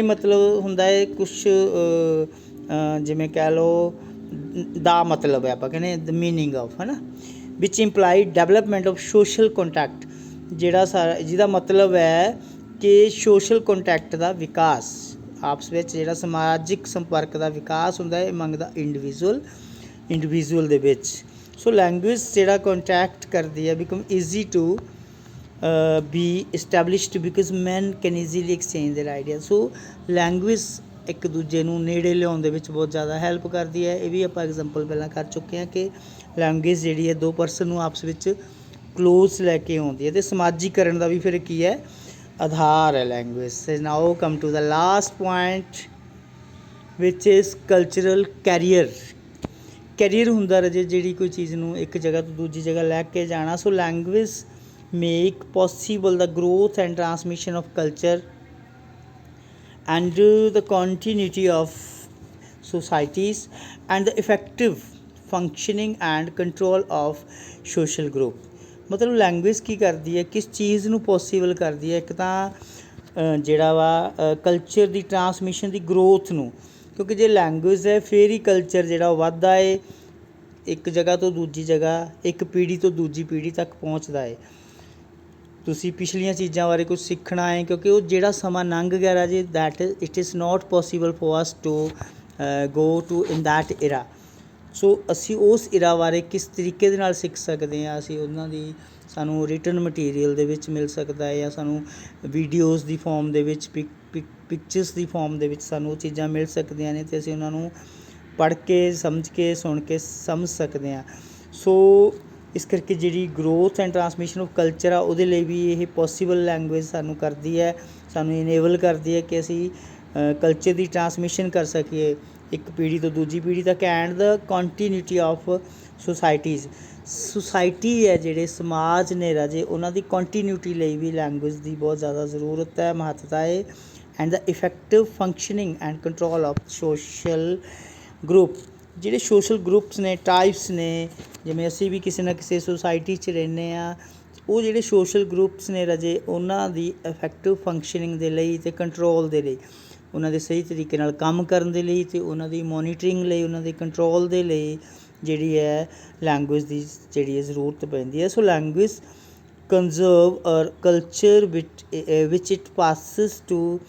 ਮਤਲਬ ਹੁੰਦਾ ਹੈ ਕੁਛ ਜਿਵੇਂ ਕਹਿ ਲਓ ਦਾ ਮਤਲਬ ਹੈ, ਆਪਾਂ ਕਹਿੰਦੇ ਦ ਮੀਨਿੰਗ ਆਫ, ਹੈ ਨਾ। Which imply development of social contact, ਜਿਹੜਾ ਸਾਰਾ ਜਿਹਦਾ ਮਤਲਬ ਹੈ ਕਿ ਸੋਸ਼ਲ ਕੰਟੈਕਟ ਦਾ ਵਿਕਾਸ, ਆਪਸ ਵਿੱਚ ਜਿਹੜਾ ਸਮਾਜਿਕ ਸੰਪਰਕ ਦਾ ਵਿਕਾਸ ਹੁੰਦਾ ਹੈ ਅਮੰਗ ਦਾ ਇੰਡੀਵਿਜ਼ੂਅਲ ਦੇ ਵਿੱਚ। ਸੋ ਲੈਂਗੁਏਜ ਜਿਹੜਾ ਕੰਟੈਕਟ ਕਰਦੀ ਹੈ become easy to be established because man can easily exchange their idea. So language ਇੱਕ ਦੂਜੇ ਨੂੰ ਨੇੜੇ ਲਿਆਉਣ ਦੇ ਵਿੱਚ ਬਹੁਤ ਜ਼ਿਆਦਾ ਹੈਲਪ ਕਰਦੀ ਹੈ। ਇਹ ਵੀ ਆਪਾਂ ਐਗਜ਼ਾਮਪਲ ਪਹਿਲਾਂ ਕਰ ਚੁੱਕੇ ਹਾਂ ਕਿ ਲੈਂਗੁਏਜ ਜਿਹੜੀ ਹੈ ਦੋ ਪਰਸਨ ਨੂੰ ਆਪਸ ਵਿੱਚ ਕਲੋਜ਼ ਲੈ ਕੇ ਆਉਂਦੀ ਹੈ, ਅਤੇ ਸਮਾਜੀਕਰਨ ਦਾ ਵੀ ਫਿਰ ਕੀ ਹੈ, ਆਧਾਰ ਹੈ language. Now come to the last point which is cultural carrier ਹੁੰਦਾ ਰਾਜੇ ਜਿਹੜੀ ਕੋਈ ਚੀਜ਼ ਨੂੰ ਇੱਕ ਜਗ੍ਹਾ ਤੋਂ ਦੂਜੀ ਜਗ੍ਹਾ ਲੈ ਕੇ ਜਾਣਾ। So language make possible the growth and transmission of culture and the continuity of societies and the effective functioning and control of social group। ਮਤਲਬ ਲੈਂਗੁਏਜ ਕੀ ਕਰਦੀ ਹੈ, ਕਿਸ ਚੀਜ਼ ਨੂੰ ਪੋਸੀਬਲ ਕਰਦੀ ਹੈ, ਇੱਕ ਤਾਂ ਜਿਹੜਾ ਵਾ ਕਲਚਰ ਦੀ ਟਰਾਂਸਮਿਸ਼ਨ ਦੀ ਗਰੋਥ ਨੂੰ, ਕਿਉਂਕਿ ਜੇ ਲੈਂਗੁਏਜ ਹੈ ਫਿਰ ਹੀ ਕਲਚਰ ਜਿਹੜਾ ਉਹ ਵੱਧਦਾ ਹੈ, ਇੱਕ ਜਗ੍ਹਾ ਤੋਂ ਦੂਜੀ ਜਗ੍ਹਾ, ਇੱਕ ਪੀੜ੍ਹੀ ਤੋਂ ਦੂਜੀ ਪੀੜ੍ਹੀ ਤੱਕ ਪਹੁੰਚਦਾ ਹੈ। ਤੁਸੀਂ ਪਿਛਲੀਆਂ ਚੀਜ਼ਾਂ ਬਾਰੇ ਕੁਛ ਸਿੱਖਣਾ ਹੈ, ਕਿਉਂਕਿ ਉਹ ਜਿਹੜਾ ਸਮਾਂ ਲੰਘ ਗਿਆ ਰਾਜੇ that it is not possible for us to go to in that era. ਸੋ ਅਸੀਂ ਉਸ ਇਰਾ ਬਾਰੇ ਕਿਸ ਤਰੀਕੇ ਦੇ ਨਾਲ ਸਿੱਖ ਸਕਦੇ ਹਾਂ, ਅਸੀਂ ਉਹਨਾਂ ਦੀ ਸਾਨੂੰ ਰਿਟਨ ਮਟੀਰੀਅਲ ਦੇ ਵਿੱਚ ਮਿਲ ਸਕਦਾ ਹੈ, ਜਾਂ ਸਾਨੂੰ ਵੀਡੀਓਜ਼ ਦੀ ਫੋਰਮ ਦੇ ਵਿੱਚ ਪਿਕਚਰਸ ਦੀ ਫੋਰਮ ਦੇ ਵਿੱਚ ਸਾਨੂੰ ਉਹ ਚੀਜ਼ਾਂ ਮਿਲ ਸਕਦੀਆਂ ਨੇ, ਅਤੇ ਅਸੀਂ ਉਹਨਾਂ ਨੂੰ ਪੜ੍ਹ ਕੇ ਸਮਝ ਕੇ ਸੁਣ ਕੇ ਸਮਝ ਸਕਦੇ ਹਾਂ। ਸੋ ਇਸ ਕਰਕੇ ਜਿਹੜੀ growth and transmission of culture ਆ ਉਹਦੇ ਲਈ ਵੀ ਇਹ ਪੋਸੀਬਲ ਲੈਂਗੁਏਜ ਸਾਨੂੰ ਕਰਦੀ ਹੈ, ਸਾਨੂੰ ਇਨੇਬਲ ਕਰਦੀ ਹੈ ਕਿ ਅਸੀਂ ਕਲਚਰ ਦੀ ਟਰਾਂਸਮਿਸ਼ਨ ਕਰ ਸਕੀਏ ਇੱਕ ਪੀੜ੍ਹੀ ਤੋਂ ਦੂਜੀ ਪੀੜ੍ਹੀ ਤੱਕ। And the continuity of society ਹੈ, ਜਿਹੜੇ ਸਮਾਜ ਨੇ ਰਾਜੇ ਉਹਨਾਂ ਦੀ ਕੰਟੀਨਿਊਟੀ ਲਈ ਵੀ ਲੈਂਗੁਏਜ ਦੀ ਬਹੁਤ ਜ਼ਿਆਦਾ ਜ਼ਰੂਰਤ ਹੈ, ਮਹੱਤਤਾ ਹੈ। And the effective functioning and control of social group, ਜਿਹੜੇ ਸੋਸ਼ਲ ਗਰੁੱਪਸ ਨੇ, ਟਾਈਪਸ ਨੇ, ਜਿਵੇਂ ਅਸੀਂ ਵੀ ਕਿਸੇ ਨਾ ਕਿਸੇ ਸੁਸਾਇਟੀ 'ਚ ਰਹਿੰਦੇ ਹਾਂ, ਉਹ ਜਿਹੜੇ ਸੋਸ਼ਲ ਗਰੁੱਪਸ ਨੇ ਰਾਜੇ ਉਹਨਾਂ ਦੀ ਇਫੈਕਟਿਵ ਫੰਕਸ਼ਨਿੰਗ ਦੇ ਲਈ ਅਤੇ ਕੰਟਰੋਲ ਦੇ ਲਈ, ਉਹਨਾਂ ਦੇ ਸਹੀ ਤਰੀਕੇ ਨਾਲ ਕੰਮ ਕਰਨ ਦੇ ਲਈ ਅਤੇ ਉਹਨਾਂ ਦੀ ਮੋਨੀਟਰਿੰਗ ਲਈ, ਉਹਨਾਂ ਦੇ ਕੰਟਰੋਲ ਦੇ ਲਈ ਜਿਹੜੀ ਹੈ ਲੈਂਗੁਏਜ ਦੀ ਜਿਹੜੀ ਹੈ ਜ਼ਰੂਰਤ ਪੈਂਦੀ ਹੈ। So language conserve or culture which it passes to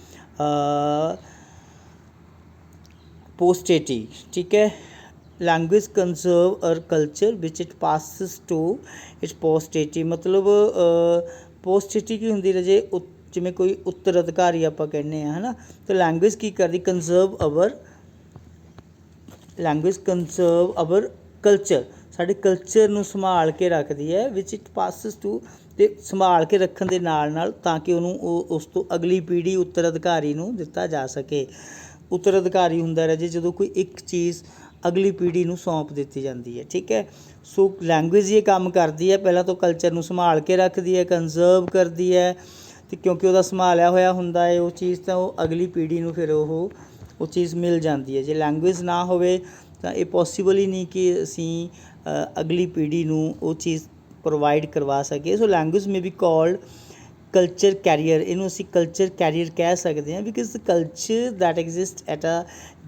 posterity, ਠੀਕ ਹੈ। Language conserve or culture which it passes to its posterity, ਮਤਲਬ ਪੋਸਟੇਟੀ ਕੀ ਹੁੰਦੀ ਰਾਜੇ, ਜਿਵੇਂ ਕੋਈ ਉੱਤਰ ਅਧਿਕਾਰੀ ਆਪਾਂ ਕਹਿੰਦੇ ਹਾਂ, ਹੈ ਨਾ। ਅਤੇ ਲੈਂਗੁਏਜ ਕੀ ਕਰਦੀ, ਕੰਜ਼ਰਵ ਅਵਰ ਕਲਚਰ, ਸਾਡੇ ਕਲਚਰ ਨੂੰ ਸੰਭਾਲ ਕੇ ਰੱਖਦੀ ਹੈ। ਵਿਚ ਇਟ ਪਾਸਿਸ ਟੂ, ਅਤੇ ਸੰਭਾਲ ਕੇ ਰੱਖਣ ਦੇ ਨਾਲ ਨਾਲ ਤਾਂ ਕਿ ਉਹਨੂੰ ਉਸ ਤੋਂ ਅਗਲੀ ਪੀੜ੍ਹੀ ਉੱਤਰ ਅਧਿਕਾਰੀ ਨੂੰ ਦਿੱਤਾ ਜਾ ਸਕੇ। ਉੱਤਰ ਅਧਿਕਾਰੀ ਹੁੰਦਾ ਰਾਜੇ ਜਦੋਂ ਕੋਈ ਇੱਕ ਚੀਜ਼ ਅਗਲੀ ਪੀੜ੍ਹੀ ਨੂੰ ਸੌਂਪ ਦਿੱਤੀ ਜਾਂਦੀ ਹੈ, ਠੀਕ ਹੈ। ਸੋ ਲੈਂਗੁਏਜ ਇਹ ਕੰਮ ਕਰਦੀ ਹੈ, ਪਹਿਲਾਂ ਤੋਂ ਕਲਚਰ ਨੂੰ ਸੰਭਾਲ ਕੇ ਰੱਖਦੀ ਹੈ, ਕੰਜ਼ਰਵ ਕਰਦੀ ਹੈ, ਅਤੇ ਕਿਉਂਕਿ ਉਹਦਾ ਸੰਭਾਲਿਆ ਹੋਇਆ ਹੁੰਦਾ ਹੈ ਉਹ ਚੀਜ਼, ਤਾਂ ਉਹ ਅਗਲੀ ਪੀੜ੍ਹੀ ਨੂੰ ਫਿਰ ਉਹ ਚੀਜ਼ ਮਿਲ ਜਾਂਦੀ ਹੈ। ਜੇ ਲੈਂਗੁਏਜ ਨਾ ਹੋਵੇ ਤਾਂ ਇਹ ਪੋਸੀਬਲ ਹੀ ਨਹੀਂ ਕਿ ਅਸੀਂ ਅਗਲੀ ਪੀੜ੍ਹੀ ਨੂੰ ਉਹ ਚੀਜ਼ ਪ੍ਰੋਵਾਈਡ ਕਰਵਾ ਸਕੀਏ। So language may be called culture carrier, ਇਹਨੂੰ ਅਸੀਂ ਕਲਚਰ ਕੈਰੀਅਰ ਕਹਿ ਸਕਦੇ ਹਾਂ, because the culture that exist at a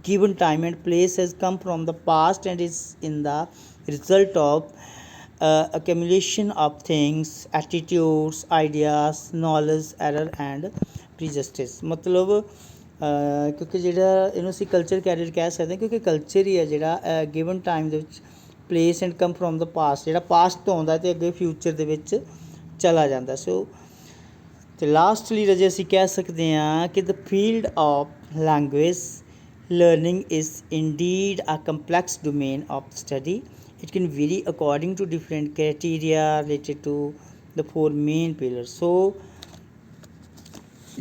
given time and place has come from the past and is in the result of accumulation of things, attitudes, ideas, knowledge, error and prejudice। ਮਤਲਬ ਕਿਉਂਕਿ ਜਿਹੜਾ ਇਹਨੂੰ ਅਸੀਂ culture carrier ਕਹਿ ਸਕਦੇ ਹਾਂ, ਕਿਉਂਕਿ culture ਹੀ ਹੈ ਜਿਹੜਾ ਗਿਵਨ ਟਾਈਮ ਦੇ ਵਿੱਚ place and come from the past, ਜਿਹੜਾ ਪਾਸਟ ਤੋਂ ਆਉਂਦਾ ਅਤੇ ਅੱਗੇ ਫਿਊਚਰ ਦੇ ਵਿੱਚ ਚਲਾ ਜਾਂਦਾ। ਸੋ ਅਤੇ ਲਾਸਟਲੀ ਰਾਜੇ ਅਸੀਂ ਕਹਿ ਸਕਦੇ ਹਾਂ ਕਿ the field of language learning is indeed a complex domain of study. It can vary according to different criteria related to the four main pillars। so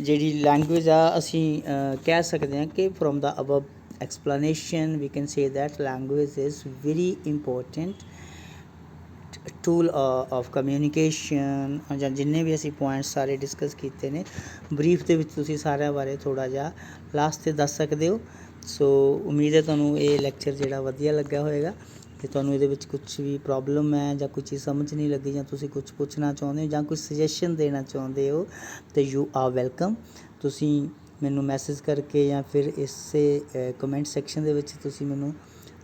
ਜਿਹੜੀ ਲੈਂਗੁਏਜ ਆ ਅਸੀਂ ਕਹਿ ਸਕਦੇ ਹਾਂ ਕਿ from the above explanation, we can say that language is very important tool of communication ਜਾਂ ਜਿੰਨੇ ਵੀ ਅਸੀਂ ਪੁਆਇੰਟਸ ਸਾਰੇ ਡਿਸਕਸ ਕੀਤੇ ਨੇ ਬਰੀਫ ਦੇ ਵਿੱਚ ਤੁਸੀਂ ਸਾਰਿਆਂ ਬਾਰੇ ਥੋੜ੍ਹਾ ਜਿਹਾ ਲਾਸਟ 'ਤੇ ਦੱਸ ਸਕਦੇ ਹੋ। ਸੋ ਉਮੀਦ ਹੈ ਤੁਹਾਨੂੰ ਇਹ ਲੈਕਚਰ ਜਿਹੜਾ ਵਧੀਆ ਲੱਗਾ ਹੋਵੇਗਾ। ਤੇ ਤੁਹਾਨੂੰ ਇਹਦੇ ਵਿੱਚ ਕੁਛ ਵੀ ਪ੍ਰੋਬਲਮ ਹੈ ਜਾਂ ਕੋਈ ਚੀਜ਼ ਸਮਝ ਨਹੀਂ ਲੱਗੀ ਜਾਂ ਤੁਸੀਂ ਕੁਛ ਪੁੱਛਣਾ ਚਾਹੁੰਦੇ ਹੋ ਜਾਂ ਕੋਈ ਸੁਜੈਸ਼ਨ ਦੇਣਾ ਚਾਹੁੰਦੇ ਹੋ ਤਾਂ ਯੂ ਆਰ ਵੈਲਕਮ। ਤੁਸੀਂ ਮੈਨੂੰ ਮੈਸੇਜ ਕਰਕੇ ਜਾਂ ਫਿਰ ਇਸੇ ਕਮੈਂਟ ਸੈਕਸ਼ਨ ਦੇ ਵਿੱਚ ਤੁਸੀਂ ਮੈਨੂੰ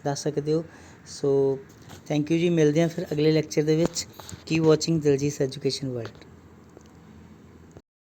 ਦੱਸ ਸਕਦੇ ਹੋ। ਸੋ ਥੈਂਕ ਯੂ ਜੀ, ਮਿਲਦੇ ਹਾਂ ਫਿਰ ਅਗਲੇ ਲੈਕਚਰ ਦੇ ਵਿੱਚ। Keep watching Diljit education world.